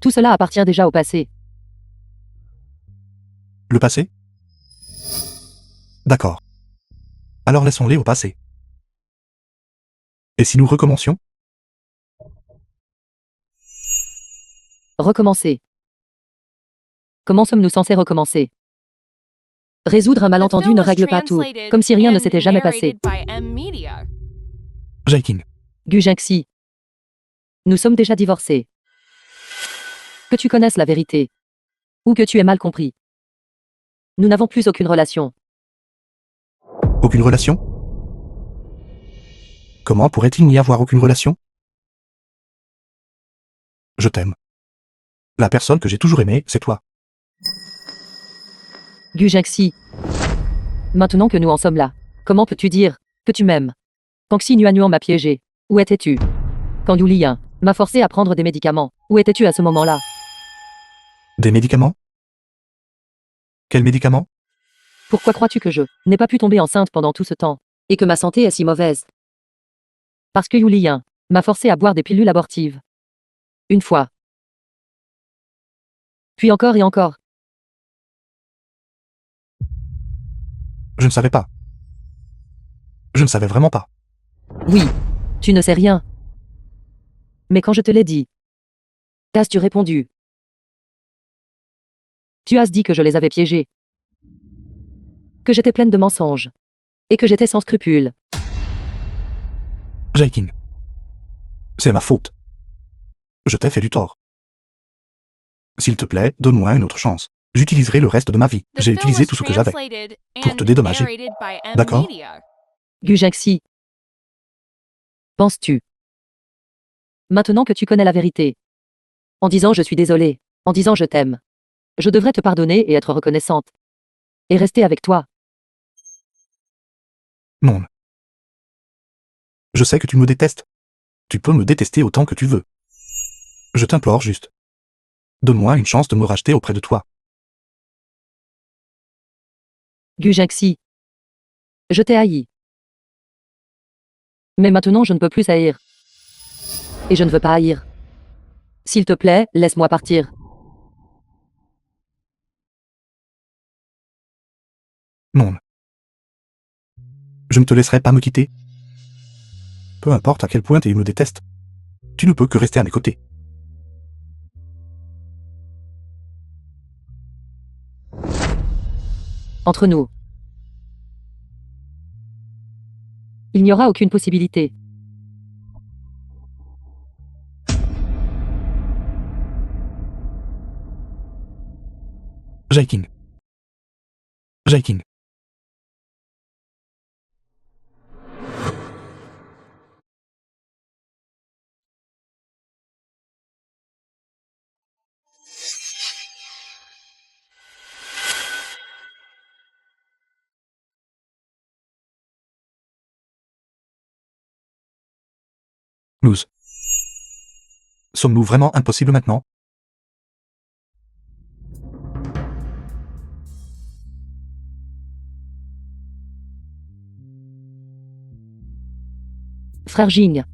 Tout cela appartient déjà au passé. Le passé? D'accord. Alors laissons-les au passé. Et si nous recommencions? Recommencer. Comment sommes-nous censés recommencer? Résoudre un The malentendu film ne was règle pas tout, translated comme si rien ne and s'était jamais passé. narrated by M. Media. Jae-King. Gu Jinxi. Nous sommes déjà divorcés. Que tu connaisses la vérité. Ou que tu aies mal compris. Nous n'avons plus aucune relation. Aucune relation? Comment pourrait-il n'y avoir aucune relation? Je t'aime. La personne que j'ai toujours aimée, c'est toi. Gu Jinxi. Maintenant que nous en sommes là, comment peux-tu dire que tu m'aimes? Quand Xi Nuanuan m'a piégé, où étais-tu? Quand Yu Lian m'a forcé à prendre des médicaments, où étais-tu à ce moment-là? Des médicaments? Quels médicaments? Pourquoi crois-tu que je n'ai pas pu tomber enceinte pendant tout ce temps, et que ma santé est si mauvaise? Parce que Yu Lian m'a forcé à boire des pilules abortives. Une fois. Puis encore et encore. Je ne savais pas. Je ne savais vraiment pas. Oui, tu ne sais rien. Mais quand je te l'ai dit, qu'as-tu répondu? Tu as dit que je les avais piégés. Que j'étais pleine de mensonges. Et que j'étais sans scrupules. Jae-King. C'est ma faute. Je t'ai fait du tort. S'il te plaît, donne-moi une autre chance. J'utiliserai le reste de ma vie. The J'ai film utilisé was tout ce que j'avais. translated pour te and dédommager. narrated by M. D'accord. Media. Gu Jinxi. Penses-tu? Maintenant que tu connais la vérité. En disant je suis désolée. En disant je t'aime. Je devrais te pardonner et être reconnaissante. Et rester avec toi. Non. Je sais que tu me détestes. Tu peux me détester autant que tu veux. Je t'implore juste. Donne-moi une chance de me racheter auprès de toi. Gu Jinxi. Je t'ai haï. Mais maintenant je ne peux plus haïr. Et je ne veux pas haïr. S'il te plaît, laisse-moi partir. Non. Je ne te laisserai pas me quitter. Peu importe à quel point tu me détestes. Tu ne peux que rester à mes côtés. Entre nous. Il n'y aura aucune possibilité. Jae-King. Jaiking. Luz. Sommes-nous vraiment impossibles maintenant? Frère Jing.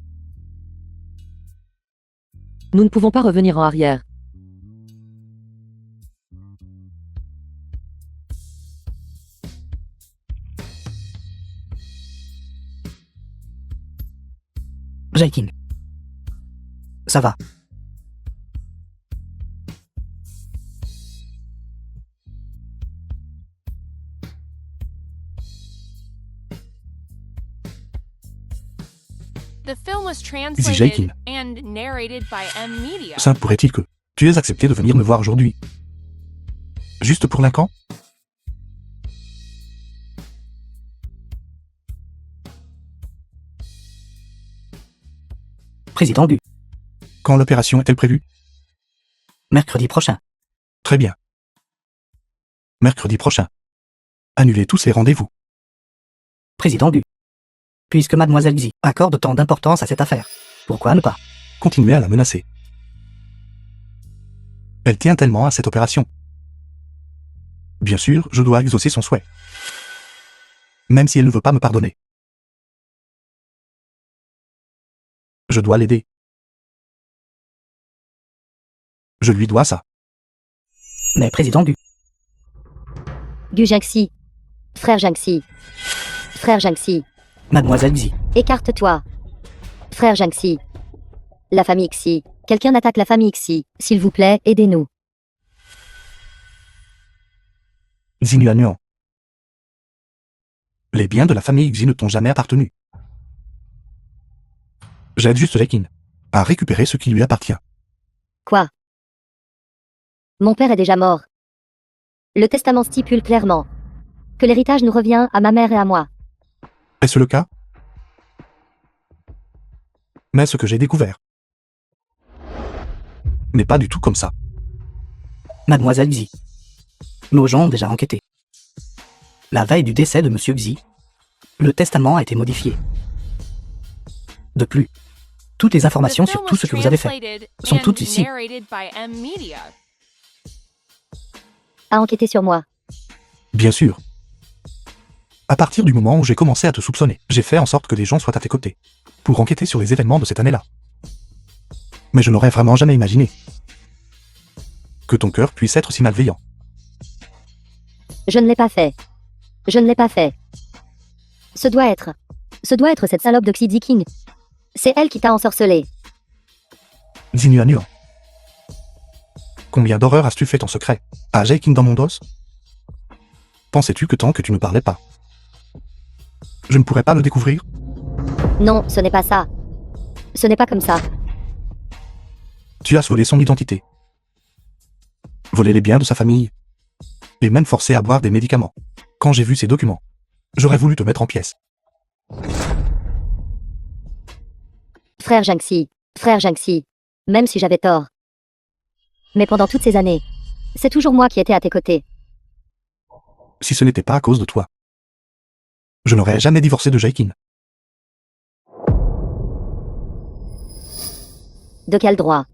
Nous ne pouvons pas revenir en arrière. Jaiking. Ça va. The film was Jaiking. translated and narrated by M Media. Ça pourrait-il que tu aies accepté de venir me voir aujourd'hui? Juste pour l'incan? Président Gu. Quand l'opération est-elle prévue? Mercredi prochain. Très bien. Mercredi prochain. Annulez tous les rendez-vous. Président Gu. Puisque Mademoiselle Xi accorde tant d'importance à cette affaire, pourquoi ne pas? Continuez à la menacer. Elle tient tellement à cette opération. Bien sûr, je dois exaucer son souhait. Même si elle ne veut pas me pardonner. Je dois l'aider. Je lui dois ça. Mais président Gu. Gu Jingxi. Frère Jingxi. Frère Jingxi. Mademoiselle Xi. Écarte-toi. Frère Jingxi. La famille Xi. Quelqu'un attaque la famille Xi. S'il vous plaît, aidez-nous. Xinhuan. Les biens de la famille Xi ne t'ont jamais appartenu. J'aide juste Jaiking à récupérer ce qui lui appartient. Quoi? Mon père est déjà mort. Le testament stipule clairement que l'héritage nous revient à ma mère et à moi. Est-ce le cas? Mais ce que j'ai découvert n'est pas du tout comme ça. Mademoiselle Xi. Nos gens ont déjà enquêté. La veille du décès de Monsieur Xi, le testament a été modifié. De plus, toutes les The informations film sur was tout ce que vous avez fait translated sont and toutes ici. narrated by M Media. A enquêté sur moi. Bien sûr. À partir du moment où j'ai commencé à te soupçonner, j'ai fait en sorte que des gens soient à tes côtés, pour enquêter sur les événements de cette année-là. Mais je n'aurais vraiment jamais imaginé que ton cœur puisse être si malveillant. Je ne l'ai pas fait. Je ne l'ai pas fait. Ce doit être cette salope de Xi King. C'est elle qui t'a ensorcelé. Xinhuan. Combien d'horreurs as-tu fait en secret à Jaiking dans mon dos? Pensais-tu que tant que tu ne parlais pas, je ne pourrais pas le découvrir? Non, ce n'est pas ça. Ce n'est pas comme ça. Tu as volé son identité, volé les biens de sa famille, et même forcé à boire des médicaments. Quand j'ai vu ces documents, j'aurais voulu te mettre en pièces. Frère Jingxi, même si j'avais tort. Mais pendant toutes ces années, c'est toujours moi qui étais à tes côtés. Si ce n'était pas à cause de toi, je n'aurais jamais divorcé de Jaiking. De quel droit?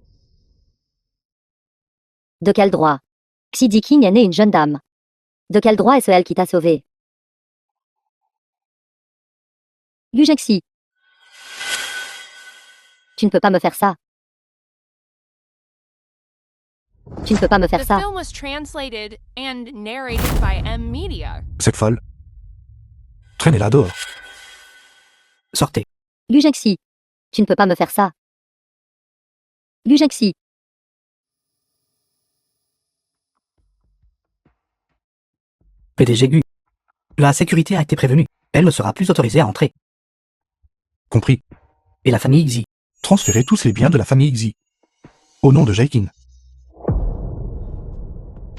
De quel droit? Xi King est née une jeune dame. De quel droit est-ce elle qui t'a sauvé? Gu Jingxi. Tu ne peux pas me faire ça. Tu ne peux pas me faire The ça. film was translated and narrated by M Media. C'est folle. Traînez-la dehors. Sortez. Gu Jingxi. Tu ne peux pas me faire ça. Gu Jingxi. PDG Gu. La sécurité a été prévenue. Elle ne sera plus autorisée à entrer. Compris. Et la famille Xi. Transférez tous les biens de la famille Xi. Au nom de Jaiking.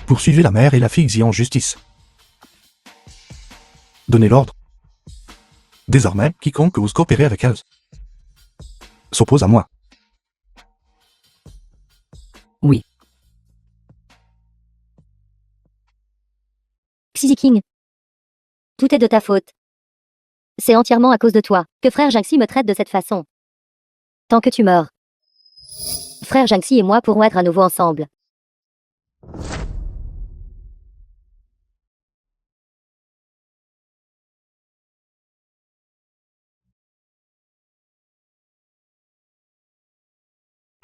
Poursuivez la mère et la fille Xi en justice. Donnez l'ordre. Désormais, quiconque ose coopérer avec elle s'oppose à moi. Oui. Xi King. Tout est de ta faute. C'est entièrement à cause de toi que frère Jinxi me traite de cette façon. Tant que tu meurs, frère Jinxi et moi pourrons être à nouveau ensemble.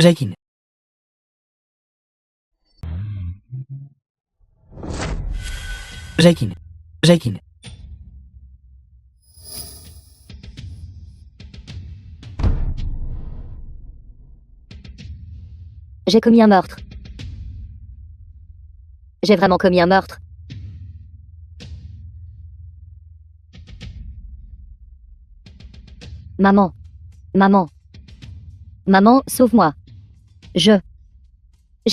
Jaikin. Jaikin. Jaikin. J'ai commis un meurtre. J'ai vraiment commis un meurtre. Maman. Maman. Maman, sauve-moi. J'ai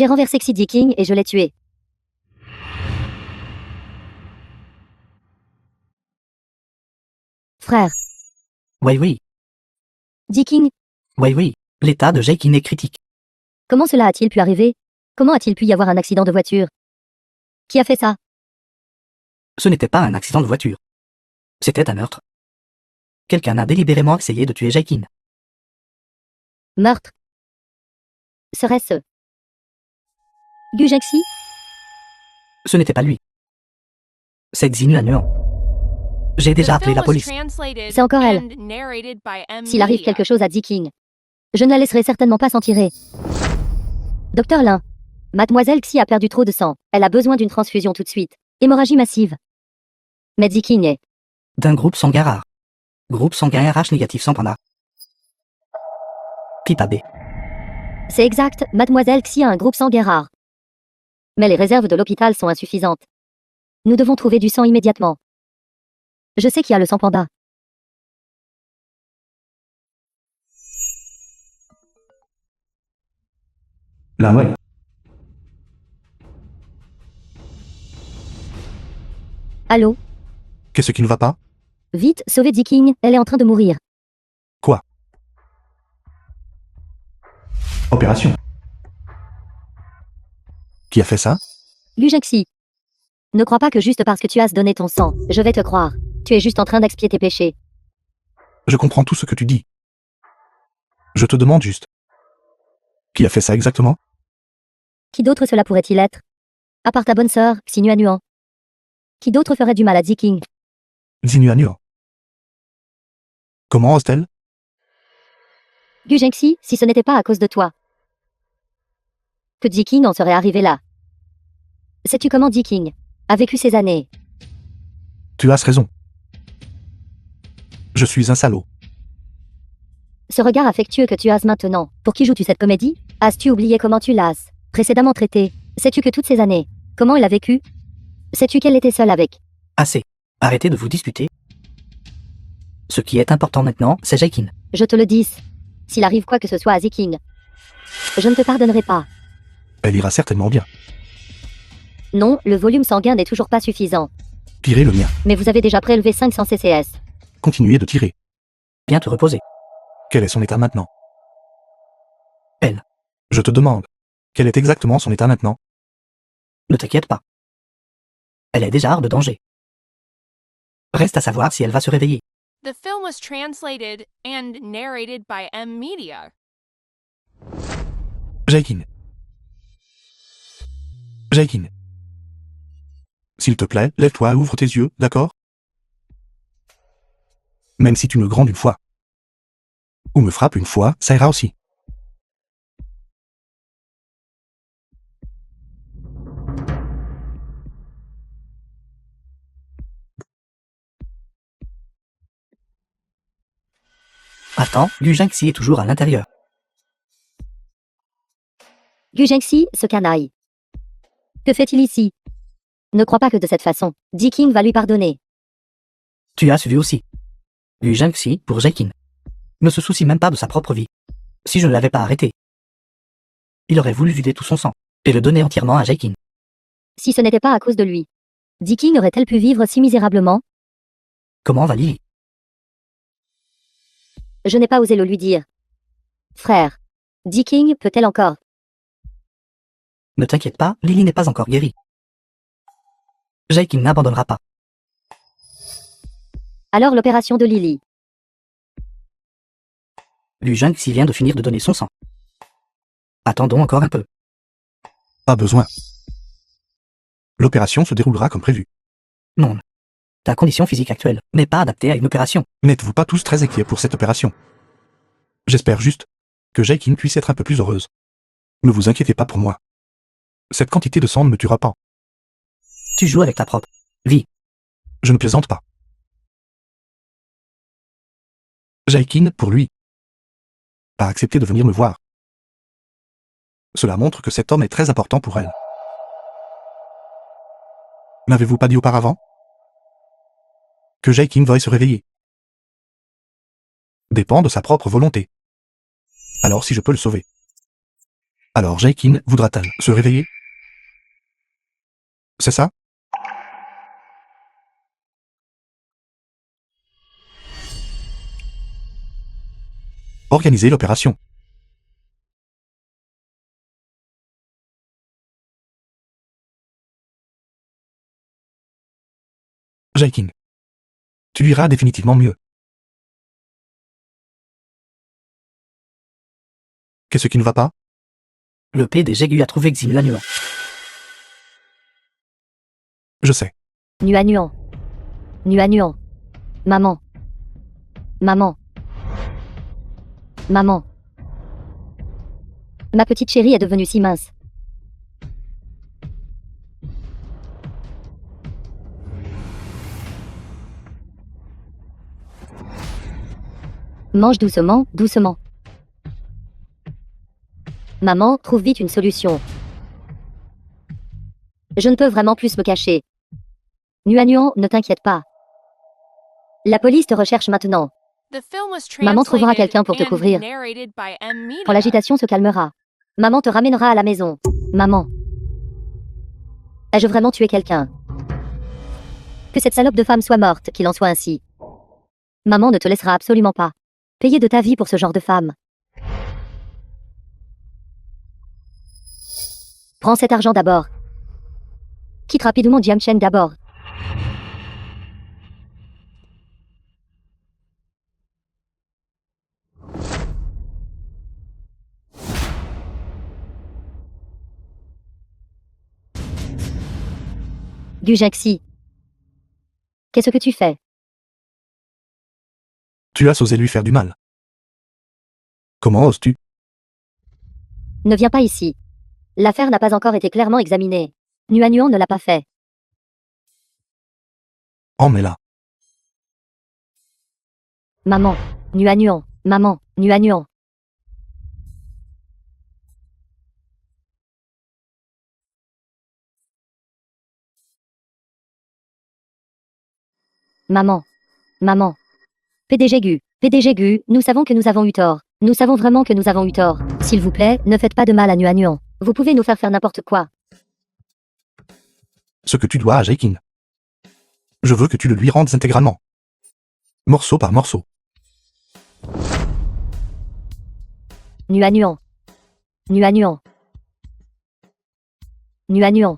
renversé Xi King et je l'ai tué. Frère, Oui. King, Oui. L'état de Jaikin est critique. comment cela a-t-il pu arriver? Comment a-t-il pu y avoir un accident de voiture? Qui a fait ça? Ce n'était pas un accident de voiture. C'était un meurtre. Quelqu'un a délibérément essayé de tuer Jaikin. Meurtre. Serait-ce Gu Jinxi? Ce n'était pas lui. C'est Xinuanuan. J'ai déjà The appelé film la was police. translated C'est encore elle. and narrated by M. S'il arrive Media. quelque chose à King, je ne la laisserai certainement pas s'en tirer. Docteur Lin, Mademoiselle Xi a perdu trop de sang. Elle a besoin d'une transfusion tout de suite. Hémorragie massive. Mais King est... D'un groupe sanguin rare. Groupe sanguin RH négatif sans panda. Pipa B. C'est exact, Mademoiselle Xi a un groupe sanguin rare. Mais les réserves de l'hôpital sont insuffisantes. Nous devons trouver du sang immédiatement. Je sais qui a le sang panda. Là, ouais. Allô? Qu'est-ce qui ne va pas? Vite, sauvez King, elle est en train de mourir. Quoi? Opération. Qui a fait ça? Gu Jinxi. Ne crois pas que juste parce que tu as donné ton sang, je vais te croire. Tu es juste en train d'expier tes péchés. Je comprends tout ce que tu dis. Je te demande juste. Qui a fait ça exactement? Qui d'autre cela pourrait-il être? À part ta bonne sœur, Xinuanuan. Qui d'autre ferait du mal à King? Xinuanuan. Comment ose-t-elle? Gu Jinxi, si ce n'était pas à cause de toi. Que King en serait arrivé là. Sais-tu comment King a vécu ces années? Tu as raison. Je suis un salaud. Ce regard affectueux que tu as maintenant, pour qui joues-tu cette comédie? As-tu oublié comment tu l'as précédemment traité? Sais-tu que toutes ces années, comment il a vécu? Sais-tu qu'elle était seule avec? Assez. Arrêtez de vous disputer. Ce qui est important maintenant, c'est Jaikin. Je te le dis. S'il arrive quoi que ce soit à King, je ne te pardonnerai pas. Elle ira certainement bien. Non, le volume sanguin n'est toujours pas suffisant. Tirez le mien. Mais vous avez déjà prélevé 500 CCS. Continuez de tirer. Viens te reposer. Quel est son état maintenant? Elle. Je te demande. Quel est exactement son état maintenant? Ne t'inquiète pas. Elle est déjà hors de danger. Reste à savoir si elle va se réveiller. The film was translated and narrated by M. Media. Jaikin. Jaikin. S'il te plaît, lève-toi et ouvre tes yeux, d'accord? Même si tu me grondes une fois. Ou me frappes une fois, ça ira aussi. Attends, Gu Jinxi est toujours à l'intérieur. Gu Jinxi, ce canaille. Que fait-il ici? Ne crois pas que de cette façon, King va lui pardonner. Tu as suivi aussi. Gu Jinxi pour Jaikin. Ne se soucie même pas de sa propre vie. Si je ne l'avais pas arrêté, il aurait voulu vider tout son sang et le donner entièrement à Jaikin. Si ce n'était pas à cause de lui, King aurait-elle pu vivre si misérablement? Comment va Lily? Je n'ai pas osé le lui dire. Frère. King peut-elle encore? Ne t'inquiète pas, Lily n'est pas encore guérie. Jae-King n'abandonnera pas. Alors l'opération de Lily. Lu Jung-si vient de finir de donner son sang. Attendons encore un peu. Pas besoin. L'opération se déroulera comme prévu. Non. Ta condition physique actuelle n'est pas adaptée à une opération. N'êtes-vous pas tous très inquiets pour cette opération? J'espère juste que Jae-King puisse être un peu plus heureuse. Ne vous inquiétez pas pour moi. Cette quantité de sang ne me tuera pas. Tu joues avec ta propre vie. Je ne plaisante pas. Jae-King, pour lui, a accepté de venir me voir. Cela montre que cet homme est très important pour elle. N'avez-vous pas dit auparavant que Jae-King veuille se réveiller? Dépend de sa propre volonté. Alors si je peux le sauver. Alors Jae-King voudra-t-elle se réveiller? C'est ça? Organisez l'opération. Jae-King. Tu lui iras définitivement mieux. Qu'est-ce qui ne va pas? Le PDG Gu a trouvé Ximu Nuan. Je sais. Nuan. Nuan. Maman. Maman. Maman. Ma petite chérie est devenue si mince. Mange doucement, doucement. Maman, trouve vite une solution. Je ne peux vraiment plus me cacher. Nuan, ne t'inquiète pas. La police te recherche maintenant. The film was Maman trouvera translated quelqu'un pour te and couvrir. narrated by M. Media. Quand l'agitation se calmera. Maman te ramènera à la maison. Maman. Ai-je vraiment tué quelqu'un? Que cette salope de femme soit morte, qu'il en soit ainsi. Maman ne te laissera absolument pas payer de ta vie pour ce genre de femme. Prends cet argent d'abord. Quitte rapidement Jiamchen d'abord. Gujaxi. Qu'est-ce que tu fais? Tu as osé lui faire du mal. Comment oses-tu? Ne viens pas ici. L'affaire n'a pas encore été clairement examinée. Nuan ne l'a pas fait. Emmène-la. Maman. Nuan. Maman. Nuan. Maman. Maman. PDG Gu, nous savons que nous avons eu tort. Nous savons vraiment que nous avons eu tort. S'il vous plaît, ne faites pas de mal à Nuan. Vous pouvez nous faire n'importe quoi. Ce que tu dois à Jae-King. Je veux que tu le lui rendes intégralement. Morceau par morceau. Nuan. Nuan. Nuan.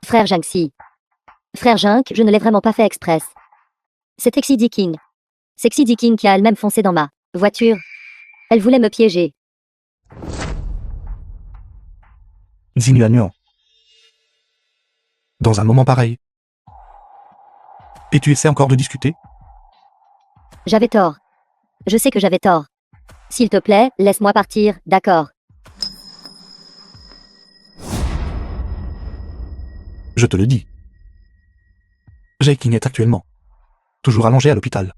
Frère Jung-si. Frère Junk, je ne l'ai vraiment pas fait express. C'est Sexy King. Sexy King qui a elle-même foncé dans ma voiture. Elle voulait me piéger. Xinuan. Dans un moment pareil. Et tu essaies encore de discuter? J'avais tort. Je sais que j'avais tort. S'il te plaît, laisse-moi partir, d'accord? Je te le dis. Jae-King est actuellement toujours allongée à l'hôpital.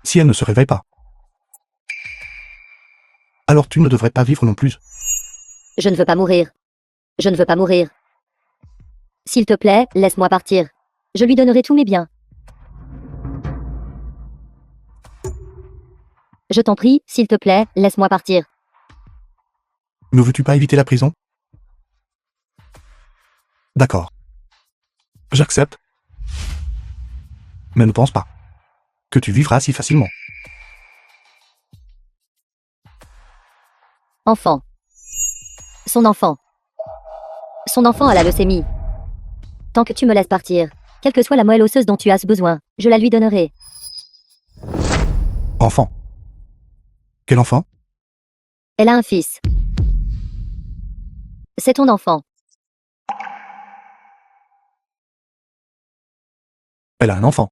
Si elle ne se réveille pas, alors tu ne devrais pas vivre non plus. Je ne veux pas mourir. Je ne veux pas mourir. S'il te plaît, laisse-moi partir. Je lui donnerai tous mes biens. Je t'en prie, s'il te plaît, laisse-moi partir. Ne veux-tu pas éviter la prison? D'accord. J'accepte. Mais ne pense pas que tu vivras si facilement. Enfant. Son enfant. Son enfant a la leucémie. Tant que tu me laisses partir, quelle que soit la moelle osseuse dont tu as besoin, je la lui donnerai. Enfant. Quel enfant? Elle a un fils. C'est ton enfant. Elle a un enfant.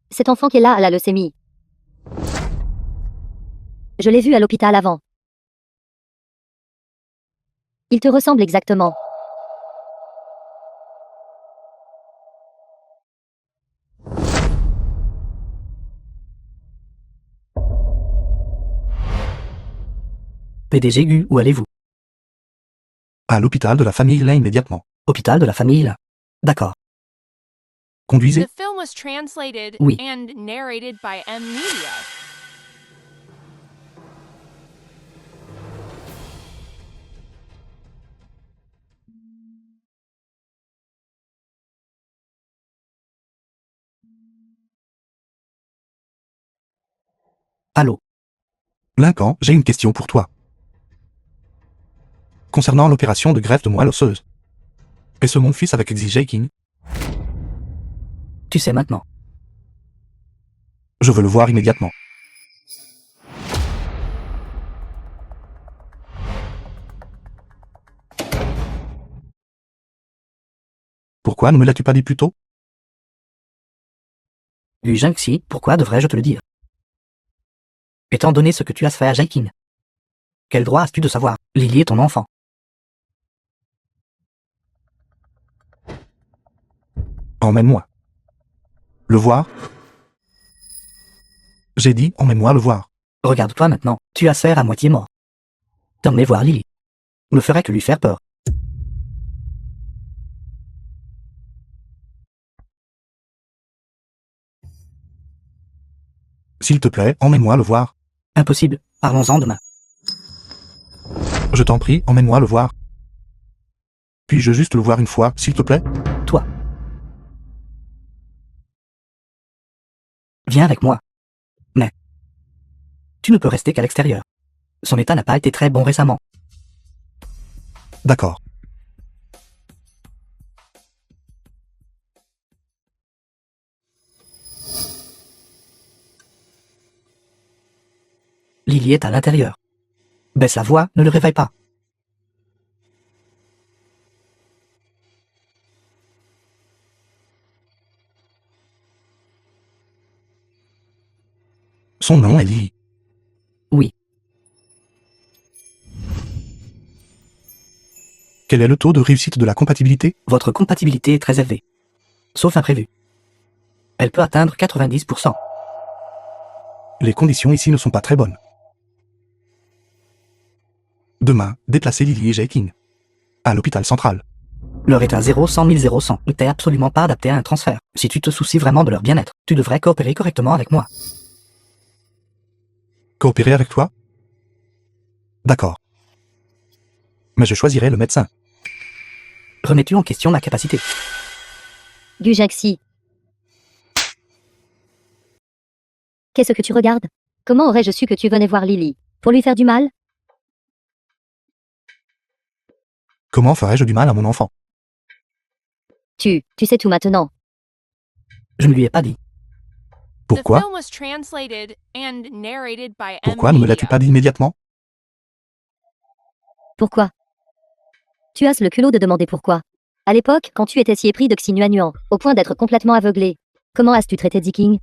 Cet enfant qui est là a la leucémie. Je l'ai vu à l'hôpital avant. Il te ressemble exactement. PDG Gu, où allez-vous? À l'hôpital de la famille là immédiatement. Hôpital de la famille là. D'accord. Conduisez. The film was translated Oui. and narrated by M Media. Allô? Lincoln, j'ai une question pour toi. Concernant l'opération de greffe de moelle osseuse. Est-ce mon fils avec Xi Jinping? Tu sais maintenant. Je veux le voir immédiatement. Pourquoi ne me l'as-tu pas dit plus tôt? Gu Jinxi, pourquoi devrais-je te le dire? Étant donné ce que tu as fait à Jaikin. Quel droit as-tu de savoir? Lily est ton enfant. Emmène-moi. Le voir? J'ai dit, emmène-moi le voir. Regarde-toi maintenant, tu as serre à moitié mort. T'emmener voir Lily ne ferait que lui faire peur. S'il te plaît, emmène-moi le voir. Impossible, parlons-en demain. Je t'en prie, emmène-moi le voir. Puis-je juste le voir une fois, s'il te plaît? Toi. Viens avec moi. Mais tu ne peux rester qu'à l'extérieur. Son état n'a pas été très bon récemment. D'accord. Lily est à l'intérieur. Baisse la voix, ne le réveille pas. Son nom est Lily. Oui. Quel est le taux de réussite de la compatibilité? Votre compatibilité est très élevée. Sauf imprévu. Elle peut atteindre 90%. Les conditions ici ne sont pas très bonnes. Demain, déplacez Lily et Jaiking à l'hôpital central. Leur état 0 100 000 100 n'était absolument pas adapté à un transfert. Si tu te soucies vraiment de leur bien-être, tu devrais coopérer correctement avec moi. Coopérer avec toi? D'accord. Mais je choisirai le médecin. Remets-tu en question ma capacité? Gu Jinxi. Qu'est-ce que tu regardes? Comment aurais-je su que tu venais voir Lily? Pour lui faire du mal? Comment ferais-je du mal à mon enfant? Tu sais tout maintenant. Je ne lui ai pas dit. Pourquoi? The film was translated and narrated by M Pourquoi ne me l'as-tu Media. pas dit immédiatement? Pourquoi? Tu as le culot de demander pourquoi. À l'époque, quand tu étais si épris de Xinuanuan, au point d'être complètement aveuglé, comment as-tu traité Ziking?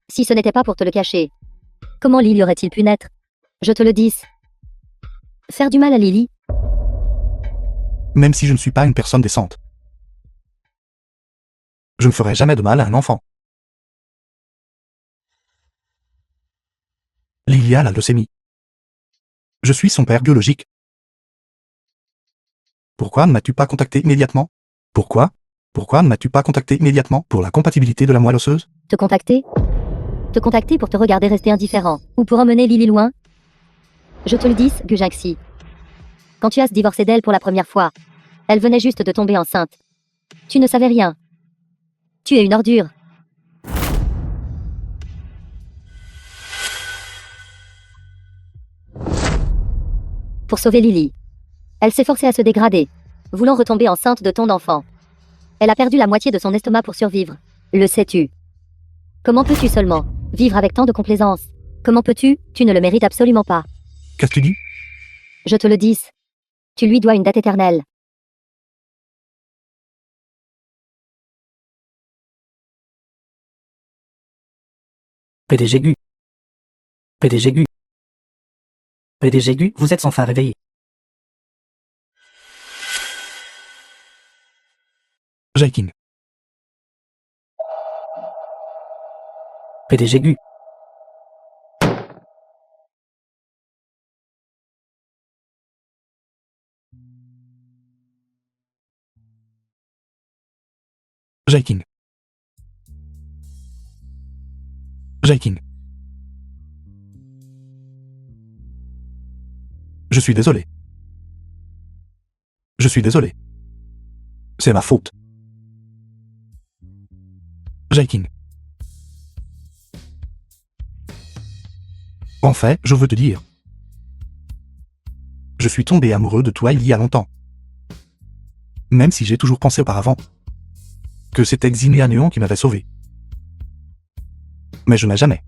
Si ce n'était pas pour te le cacher, comment Lily aurait-il pu naître? Je te le dis. Faire du mal à Lily? Même si je ne suis pas une personne décente. Je ne ferai jamais de mal à un enfant. Lily a la leucémie. Je suis son père biologique. Pourquoi ne m'as-tu pas contacté immédiatement? Pourquoi? Pourquoi ne m'as-tu pas contacté immédiatement pour la compatibilité de la moelle osseuse? Te contacter? Te contacter pour te regarder rester indifférent, ou pour emmener Lily loin? Je te le dis, Gujaxi. Quand tu as se divorcé d'elle pour la première fois, elle venait juste de tomber enceinte. Tu ne savais rien. Tu es une ordure. Pour sauver Lily. Elle s'est forcée à se dégrader, voulant retomber enceinte de ton enfant. Elle a perdu la moitié de son estomac pour survivre. Le sais-tu? Comment peux-tu seulement vivre avec tant de complaisance? Comment peux-tu? Tu ne le mérites absolument pas. Qu'est-ce que tu dis? Je te le dis. Tu lui dois une dette éternelle. PDG Gu. PDG Gu. PDG Gu, vous êtes enfin réveillé. Jaiking. PDG Gu. Jaiking. Jaiking. Je suis désolé. Je suis désolé. C'est ma faute. Jaiking. En fait, je veux te dire. Je suis tombé amoureux de toi il y a longtemps. Même si j'ai toujours pensé auparavant que c'était Xiné à Néon qui m'avait sauvé. Mais je n'ai jamais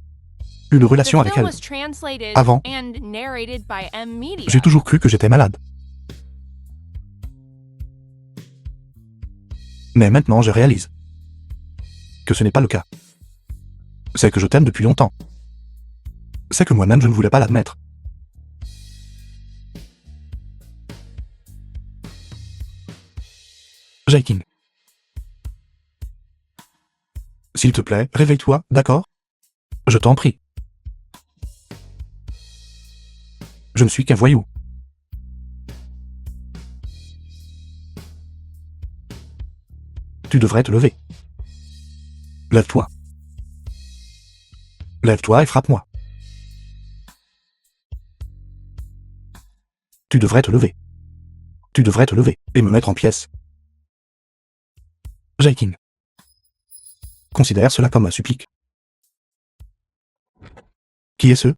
eu de The relation avec film elle. was translated Avant. and narrated by M Media. J'ai toujours cru que j'étais malade. Mais maintenant je réalise que ce n'est pas le cas. C'est que je t'aime depuis longtemps. C'est que moi-même je ne voulais pas l'admettre. Jaiking. S'il te plaît, réveille-toi, d'accord? Je t'en prie. Je ne suis qu'un voyou. Tu devrais te lever. Lève-toi. Lève-toi et frappe-moi. Tu devrais te lever. Tu devrais te lever et me mettre en pièces. Jaiking. Considère cela comme ma supplique. Qui est ce?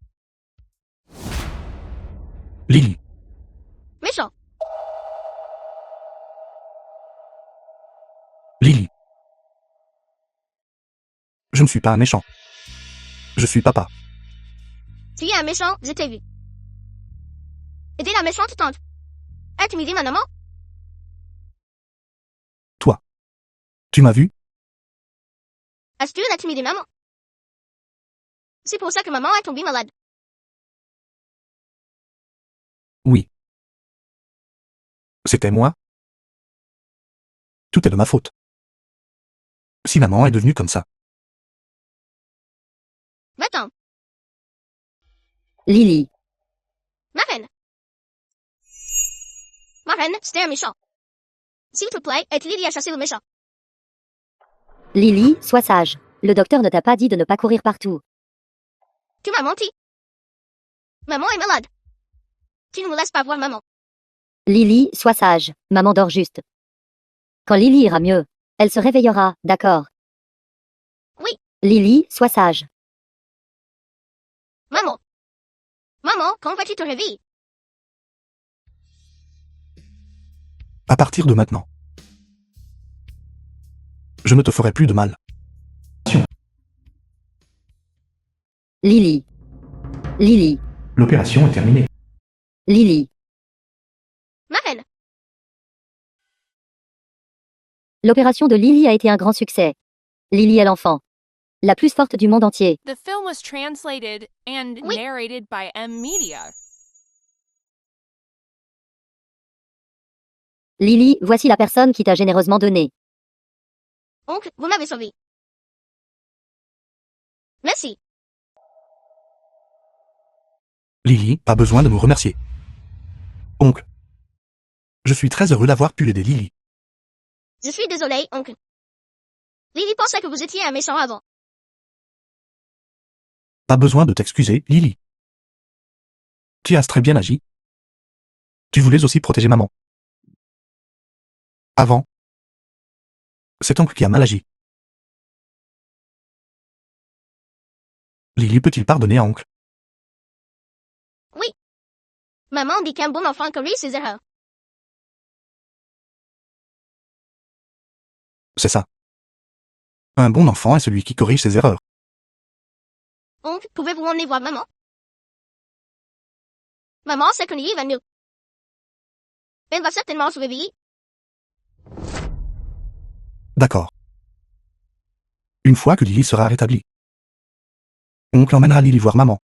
Lily. Méchant. Lily. Je ne suis pas un méchant. Je suis papa. Tu es un méchant, je t'ai vu. Aider la méchante tante. Intimider ma maman? Toi. Tu m'as vu? As-tu intimidé maman? C'est pour ça que maman est tombée malade. Oui. C'était moi. Tout est de ma faute. Si maman est devenue comme ça. Va-t'en, Lily. ma reine. Ma reine, c'était un méchant. S'il te plaît, aide Lily à chasser le méchant. Lily, sois sage. Le docteur ne t'a pas dit de ne pas courir partout. Tu m'as menti. Maman est malade. Tu ne me laisses pas voir maman. Lily, sois sage. Maman dort juste. Quand Lily ira mieux, elle se réveillera, d'accord? Oui. Lily, sois sage. Maman. Maman, quand vas-tu te réveiller? À partir de maintenant. Je ne te ferai plus de mal. Lily. Lily. L'opération est terminée. Lily. Ma reine. L'opération de Lily a été un grand succès. Lily est l'enfant. La plus forte du monde entier. The film was translated and Oui. narrated by M Media. Lily, voici la personne qui t'a généreusement donné. Oncle, vous m'avez sauvé. Merci. Lily, pas besoin de me remercier. Oncle. Je suis très heureux d'avoir pu aider Lily. Je suis désolé, oncle. Lily pensait que vous étiez un méchant avant. Pas besoin de t'excuser, Lily. Tu as très bien agi. Tu voulais aussi protéger maman. Avant. C'est oncle qui a mal agi. Lily peut-il pardonner à oncle? Oui. Maman dit qu'un bon enfant corrige ses erreurs. C'est ça. Un bon enfant est celui qui corrige ses erreurs. Oncle, pouvez-vous emmener voir maman? Maman sait que Lily va nous. Elle va certainement se réveiller. D'accord. Une fois que Lily sera rétablie, oncle emmènera Lily voir maman.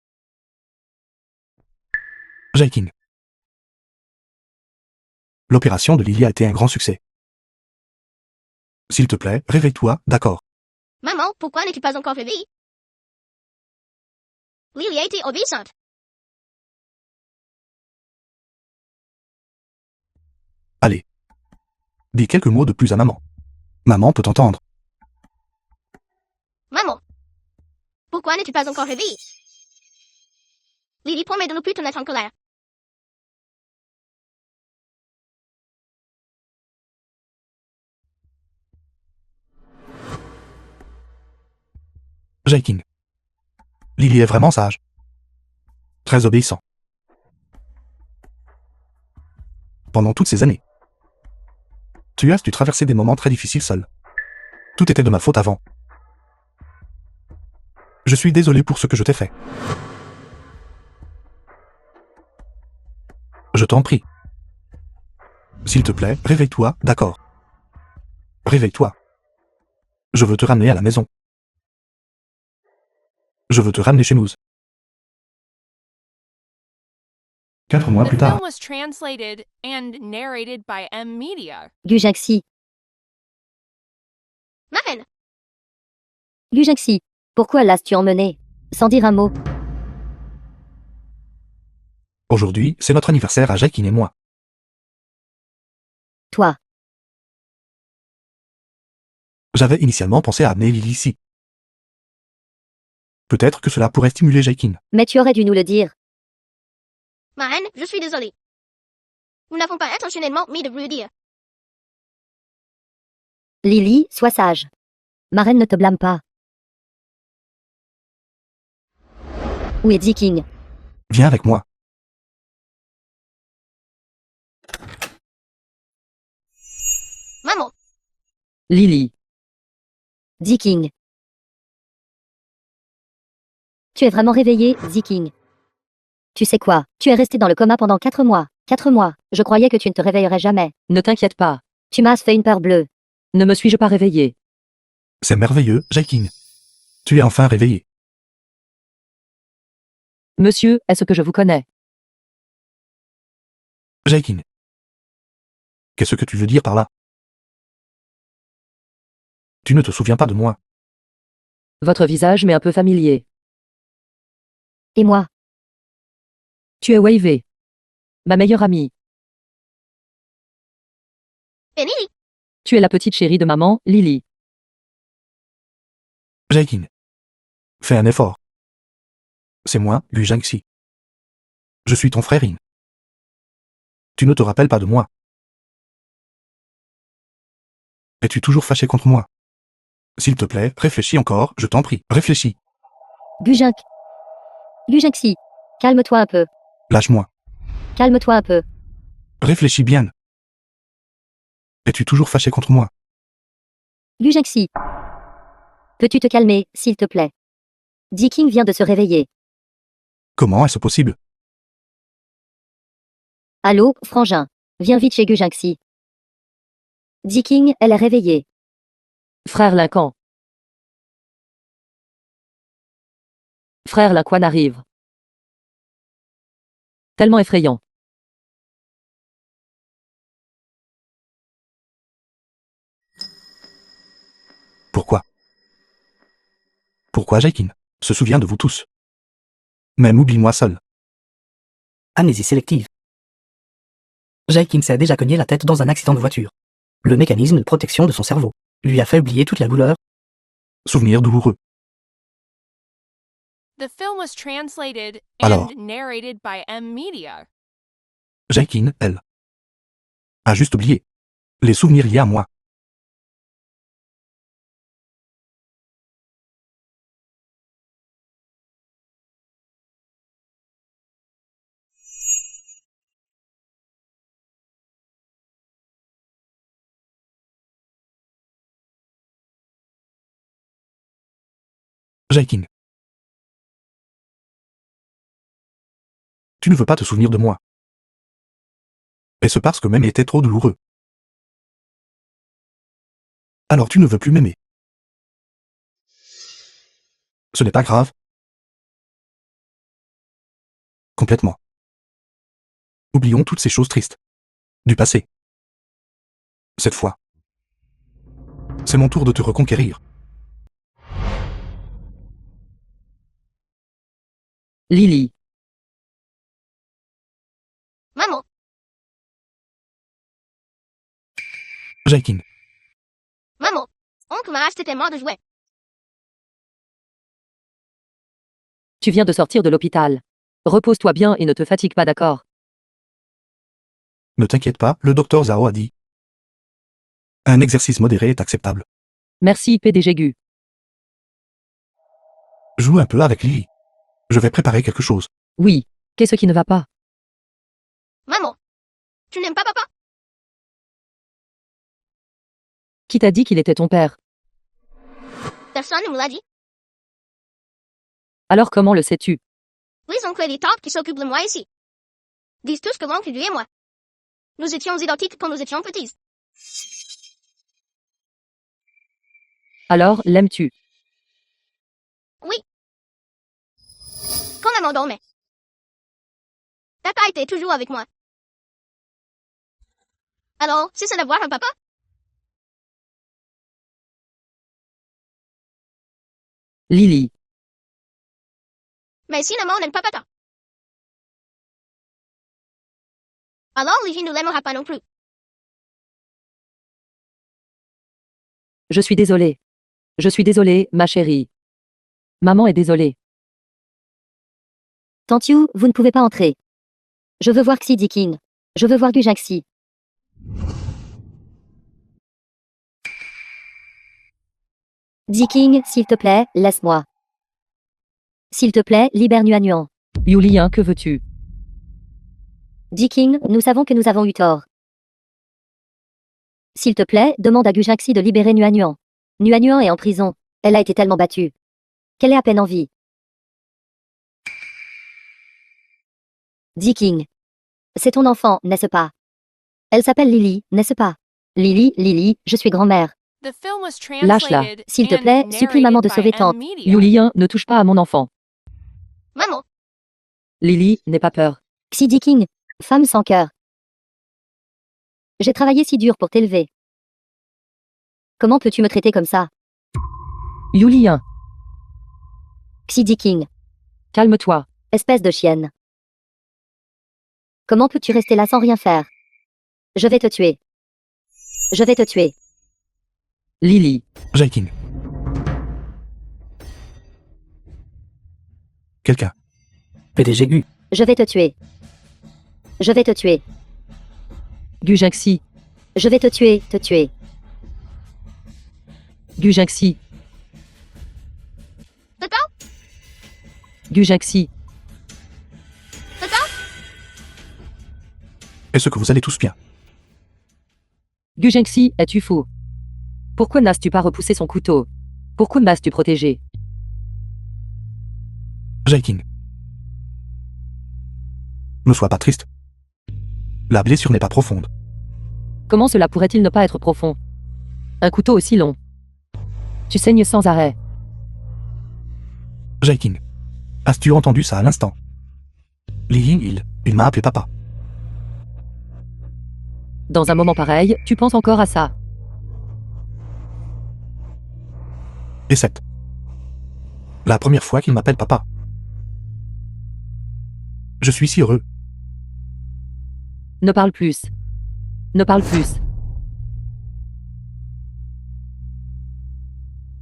Jaiking. L'opération de Lily a été un grand succès. S'il te plaît, réveille-toi, d'accord. Maman, pourquoi n'es-tu pas encore réveillée? Lily a été obéissante. Allez. Dis quelques mots de plus à maman. Maman peut t'entendre. Maman, pourquoi n'es-tu pas encore réveillée? Lily promet de ne plus te mettre en colère. Jaiking. Lily est vraiment sage. Très obéissant. Pendant toutes ces années, tu as dû traverser des moments très difficiles seul. Tout était de ma faute avant. Je suis désolé pour ce que je t'ai fait. Je t'en prie. S'il te plaît, réveille-toi, d'accord. Réveille-toi. Je veux te ramener à la maison. Je veux te ramener chez nous. 4 mois The plus tard. film was translated and narrated by M Media. Gujaxi. Marraine, Gujaxi. Pourquoi l'as-tu emmené? Sans dire un mot. Aujourd'hui, c'est notre anniversaire à Jaiking et moi. Toi. J'avais initialement pensé à amener Lily ici. Peut-être que cela pourrait stimuler Jaiking. Mais tu aurais dû nous le dire. marraine, je suis désolée. Nous n'avons pas intentionnellement mis de vous le dire. Lily, sois sage. Marraine ne te blâme pas. Où est King? Viens avec moi. Maman, Lily. King. Tu es vraiment réveillé, King. Tu sais quoi? Tu es resté dans le coma pendant 4 mois. 4 mois. Je croyais que tu ne te réveillerais jamais. Ne t'inquiète pas. Tu m'as fait une peur bleue. Ne me suis-je pas réveillée? C'est merveilleux, Jaiking. Tu es enfin réveillé. Monsieur, est-ce que je vous connais? Jaiking. Qu'est-ce que tu veux dire par là? Tu ne te souviens pas de moi. Votre visage m'est un peu familier. Et moi? Tu es Wavy. Ma meilleure amie. et Lily, Tu es la petite chérie de maman, Lily. Jaiking. Fais un effort. C'est moi, Gujaxi. Je suis ton frère In. Tu ne te rappelles pas de moi. Es-tu toujours fâché contre moi? S'il te plaît, réfléchis encore, je t'en prie, réfléchis. Gujaxi. Calme-toi un peu. Lâche-moi. Calme-toi un peu. Réfléchis bien. Es-tu toujours fâché contre moi? Gujaxi. Peux-tu te calmer, s'il te plaît? King vient de se réveiller. Comment est-ce possible? Allô, frangin. Viens vite chez Gujaxi. King, elle est réveillée. Frère Lincoln. Frère Lincoln arrive. Tellement effrayant. Pourquoi? Pourquoi Jaiking se souvient de vous tous? Même oublie-moi seul. Amnésie sélective. Jaiking s'est déjà cogné la tête dans un accident de voiture. Le mécanisme de protection de son cerveau lui a fait oublier toute la douleur. Souvenir douloureux. The film was translated Alors. and narrated by M Media. Jaikin, elle. A juste oublié. Les souvenirs liés à moi. Jaikin. Tu ne veux pas te souvenir de moi. Est-ce parce que m'aimer était trop douloureux? Alors tu ne veux plus m'aimer. Ce n'est pas grave. Complètement. Oublions toutes ces choses tristes. Du passé. Cette fois. C'est mon tour de te reconquérir. Lily. Maman, Jaikin. maman, oncle m'a acheté tellement de jouets. Tu viens de sortir de l'hôpital. Repose-toi bien et ne te fatigue pas, d'accord? Ne t'inquiète pas, le docteur Zhao a dit. Un exercice modéré est acceptable. Merci, PDG Gu. Joue un peu avec Lily. Je vais préparer quelque chose. Oui. Qu'est-ce qui ne va pas? Maman, tu n'aimes pas papa? Qui t'a dit qu'il était ton père? Personne ne me l'a dit. Alors comment le sais-tu? Les oncles et les tantes qui s'occupent de moi ici disent tous que l'oncle lui et moi, nous étions identiques quand nous étions petits. Alors, l'aimes-tu? Oui. Quand maman dormait, papa était toujours avec moi. Alors, c'est ça d'avoir un papa? Lily. Mais si maman n'aime pas papa, alors Lily ne l'aimera pas non plus. Je suis désolée. Je suis désolée, ma chérie. Maman est désolée. Tantiu, vous ne pouvez pas entrer. Je veux voir Xi Diking. Je veux voir Gujaxi. Diking, s'il te plaît, laisse-moi. S'il te plaît, libère Nuan. Yulien, que veux-tu? Diking, nous savons que nous avons eu tort. S'il te plaît, demande à Gujaxi de libérer Nuan. Nuan est en prison. Elle a été tellement battue qu'elle est à peine en vie. Diking. C'est ton enfant, n'est-ce pas? Elle s'appelle Lily, n'est-ce pas? Lily, Lily, je suis grand-mère. The film was Lâche-la. translated S'il te and plaît, supplie maman de narrated sauver by tante. M Media. Yulien, ne touche pas à mon enfant. Maman, Lily, n'aie pas peur. Xi Diking, femme sans cœur. J'ai travaillé si dur pour t'élever. Comment peux-tu me traiter comme ça? Yulien, Xi Diking, calme-toi. espèce de chienne. Comment peux-tu rester là sans rien faire? Je vais te tuer. Je vais te tuer. Lily. Jaikin. Quelqu'un. PDG Gu. Je vais te tuer. Je vais te tuer. Gujaxi. Je vais te tuer, te tuer. Gujaxi. papa, Gujaxi. papa, Est-ce que vous allez tous bien? Gujaxi, es-tu fou? Pourquoi n'as-tu pas repoussé son couteau? Pourquoi m'as-tu protégé? Jaikin. Ne sois pas triste. La blessure n'est pas profonde. Comment cela pourrait-il ne pas être profond? Un couteau aussi long. Tu saignes sans arrêt. Jaikin. As-tu entendu ça à l'instant? Lily, il m'a appelé papa. Dans un moment pareil, tu penses encore à ça. Et c'est la première fois qu'il m'appelle papa. Je suis si heureux. Ne parle plus. Ne parle plus.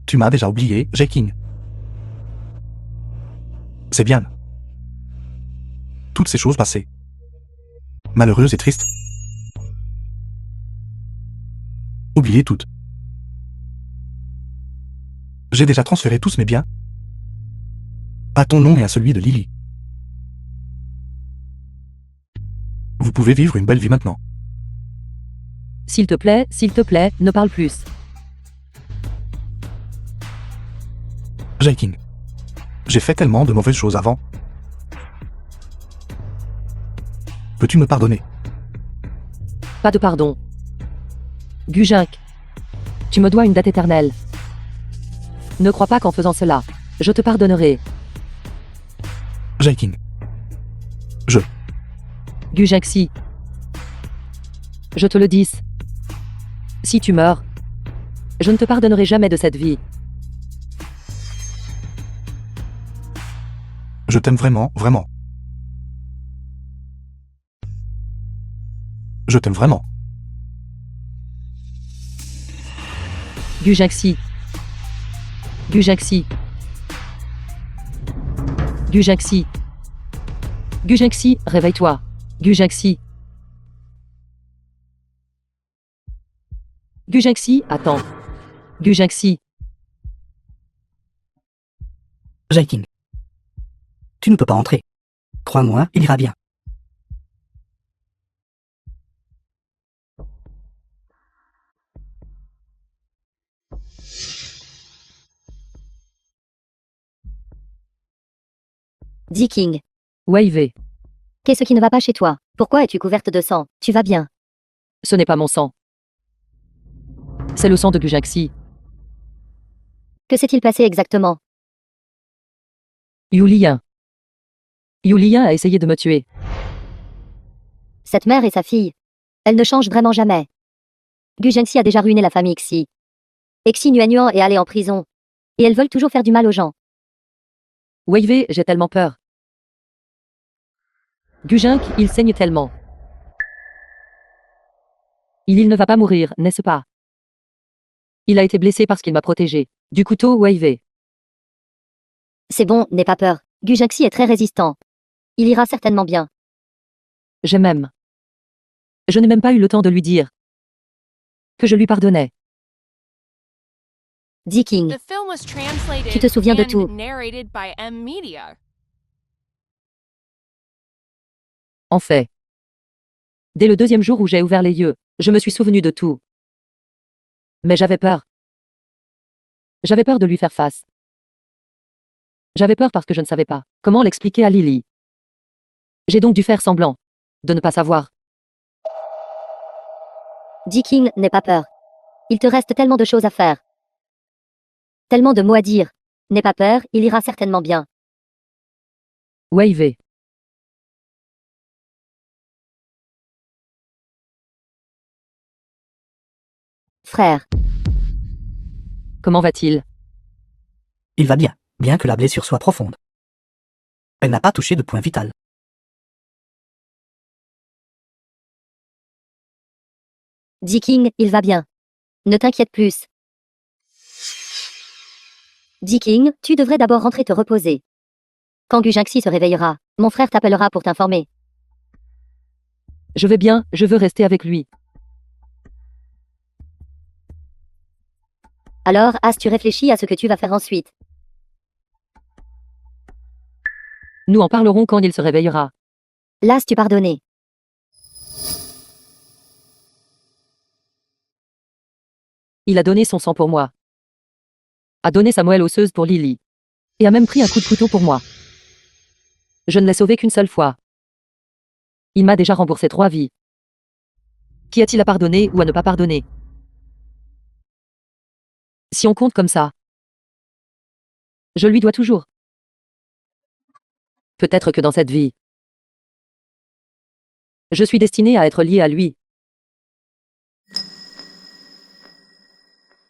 Tu m'as déjà oublié, Jaikin. C'est bien. Toutes ces choses passées. Malheureuses et tristes. Oubliez toutes. J'ai déjà transféré tous mes biens à ton nom et à celui de Lily. Vous pouvez vivre une belle vie maintenant. S'il te plaît, ne parle plus. Jay King. J'ai fait tellement de mauvaises choses avant. Peux-tu me pardonner? Pas de pardon. Gujak. Tu me dois une dette éternelle. Ne crois pas qu'en faisant cela, je te pardonnerai. Jay King. Gujaxi. Je te le dis. Si tu meurs, je ne te pardonnerai jamais de cette vie. Je t'aime vraiment, vraiment. Je t'aime vraiment. Gujaxi. Gujaxi. Gujaxi. Gujaxi, réveille-toi. Gujaxi. Gujaxi, attends. Gujaxi. Jay King. Tu ne peux pas entrer. Crois-moi, il ira bien. Dis King. Wavy. Qu'est-ce qui ne va pas chez toi? Pourquoi es-tu couverte de sang? Tu vas bien? Ce n'est pas mon sang. C'est le sang de Gujaxi. Que s'est-il passé exactement? Yulien. Yulien a essayé de me tuer. Cette mère et sa fille. Elles ne changent vraiment jamais. Gu Zhengxi a déjà ruiné la famille Xi. Et Xi Nuanyuan est allé en prison. Et elles veulent toujours faire du mal aux gens. Wavy, j'ai tellement peur. Gujink, il saigne tellement. Il ne va pas mourir, n'est-ce pas? Il a été blessé parce qu'il m'a protégé. Du couteau, Wavy. C'est bon, n'aie pas peur. Gu Zhengxi est très résistant. Il ira certainement bien. Je m'aime. Je n'ai même pas eu le temps de lui dire que je lui pardonnais. Dis King. The film was translated Tu te souviens de and tout. narrated by M Media. En fait. Dès le deuxième jour où j'ai ouvert les yeux, je me suis souvenu de tout. Mais j'avais peur. J'avais peur de lui faire face. J'avais peur parce que je ne savais pas comment l'expliquer à Lily. J'ai donc dû faire semblant de ne pas savoir. Dis King, n'aie pas peur. Il te reste tellement de choses à faire. Tellement de mots à dire. N'aie pas peur, il ira certainement bien. Wavy. Frère. Comment va-t-il? Il va bien, bien que la blessure soit profonde. Elle n'a pas touché de point vital. Dis King, il va bien. Ne t'inquiète plus. Dis King, tu devrais d'abord rentrer te reposer. Quand Gu Zhengxi se réveillera, mon frère t'appellera pour t'informer. Je vais bien, je veux rester avec lui. Alors, as-tu réfléchi à ce que tu vas faire ensuite? Nous en parlerons quand il se réveillera. L'as-tu pardonné? Il a donné son sang pour moi. A donné sa moelle osseuse pour Lily. Et a même pris un coup de couteau pour moi. Je ne l'ai sauvé qu'une seule fois. Il m'a déjà remboursé 3 vies. Qu'y a-t-il à pardonner ou à ne pas pardonner? Si on compte comme ça, je lui dois toujours. Peut-être que dans cette vie, je suis destinée à être liée à lui.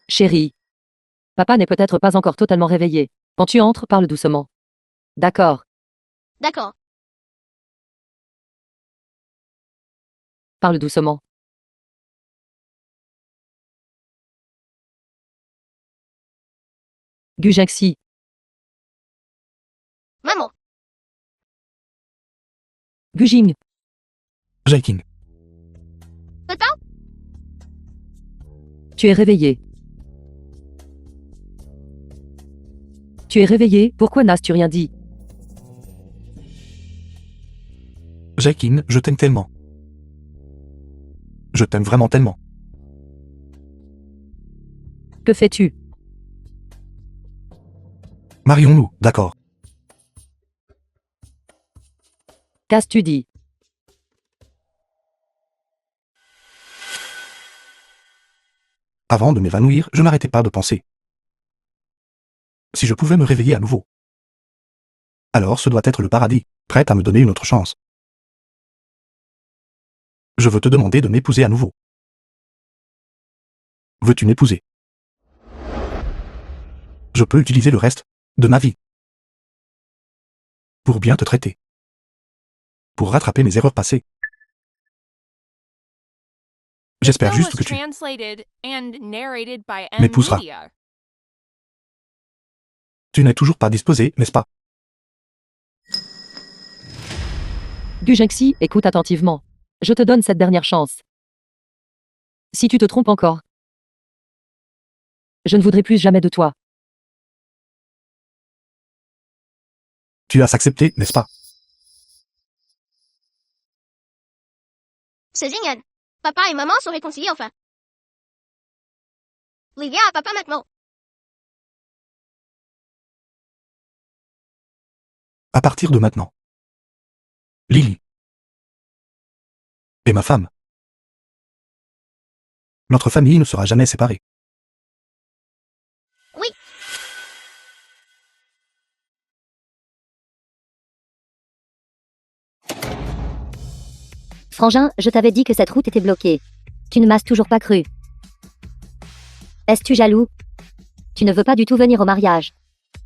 Chérie, papa n'est peut-être pas encore totalement réveillé. Quand tu entres, parle doucement. D'accord, D'accord. parle doucement. Gujaxi, Maman. Gujing. Jaiking. Papa? Tu es réveillé. Tu es réveillé, pourquoi n'as-tu rien dit? Jaiking, je t'aime tellement. Je t'aime vraiment tellement. Que fais-tu? Marions-nous, d'accord. Qu'as-tu dit? Avant de m'évanouir, je n'arrêtais pas de penser. Si je pouvais me réveiller à nouveau. Alors ce doit être le paradis, prêt à me donner une autre chance. Je veux te demander de m'épouser à nouveau. Veux-tu m'épouser? Je peux utiliser le reste de ma vie pour bien te traiter. Pour rattraper mes erreurs passées. The J'espère film juste was que tu translated and narrated by m'épouseras. M-Media. Tu n'es toujours pas disposé, n'est-ce pas? Gujengxi, écoute attentivement. Je te donne cette dernière chance. Si tu te trompes encore, je ne voudrais plus jamais de toi. Tu as accepté, n'est-ce pas? C'est génial. Papa et maman sont réconciliés enfin. Livia à papa maintenant. À partir de maintenant. Lily. Et ma femme. Notre famille ne sera jamais séparée. Oui. Frangin, je t'avais dit que cette route était bloquée. Tu ne m'as toujours pas cru. Es-tu jaloux? Tu ne veux pas du tout venir au mariage.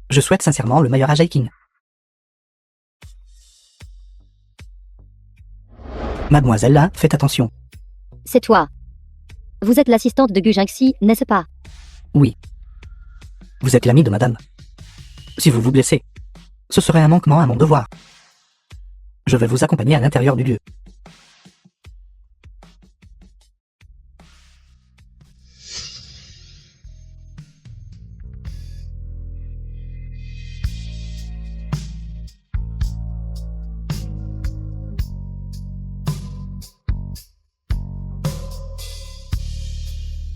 Je souhaite sincèrement le meilleur à Jaiking. Mademoiselle là, faites attention. C'est toi. Vous êtes l'assistante de Gujengxi, n'est-ce pas? Oui. Vous êtes l'ami de madame. Si vous vous blessez, ce serait un manquement à mon devoir. Je vais vous accompagner à l'intérieur du lieu.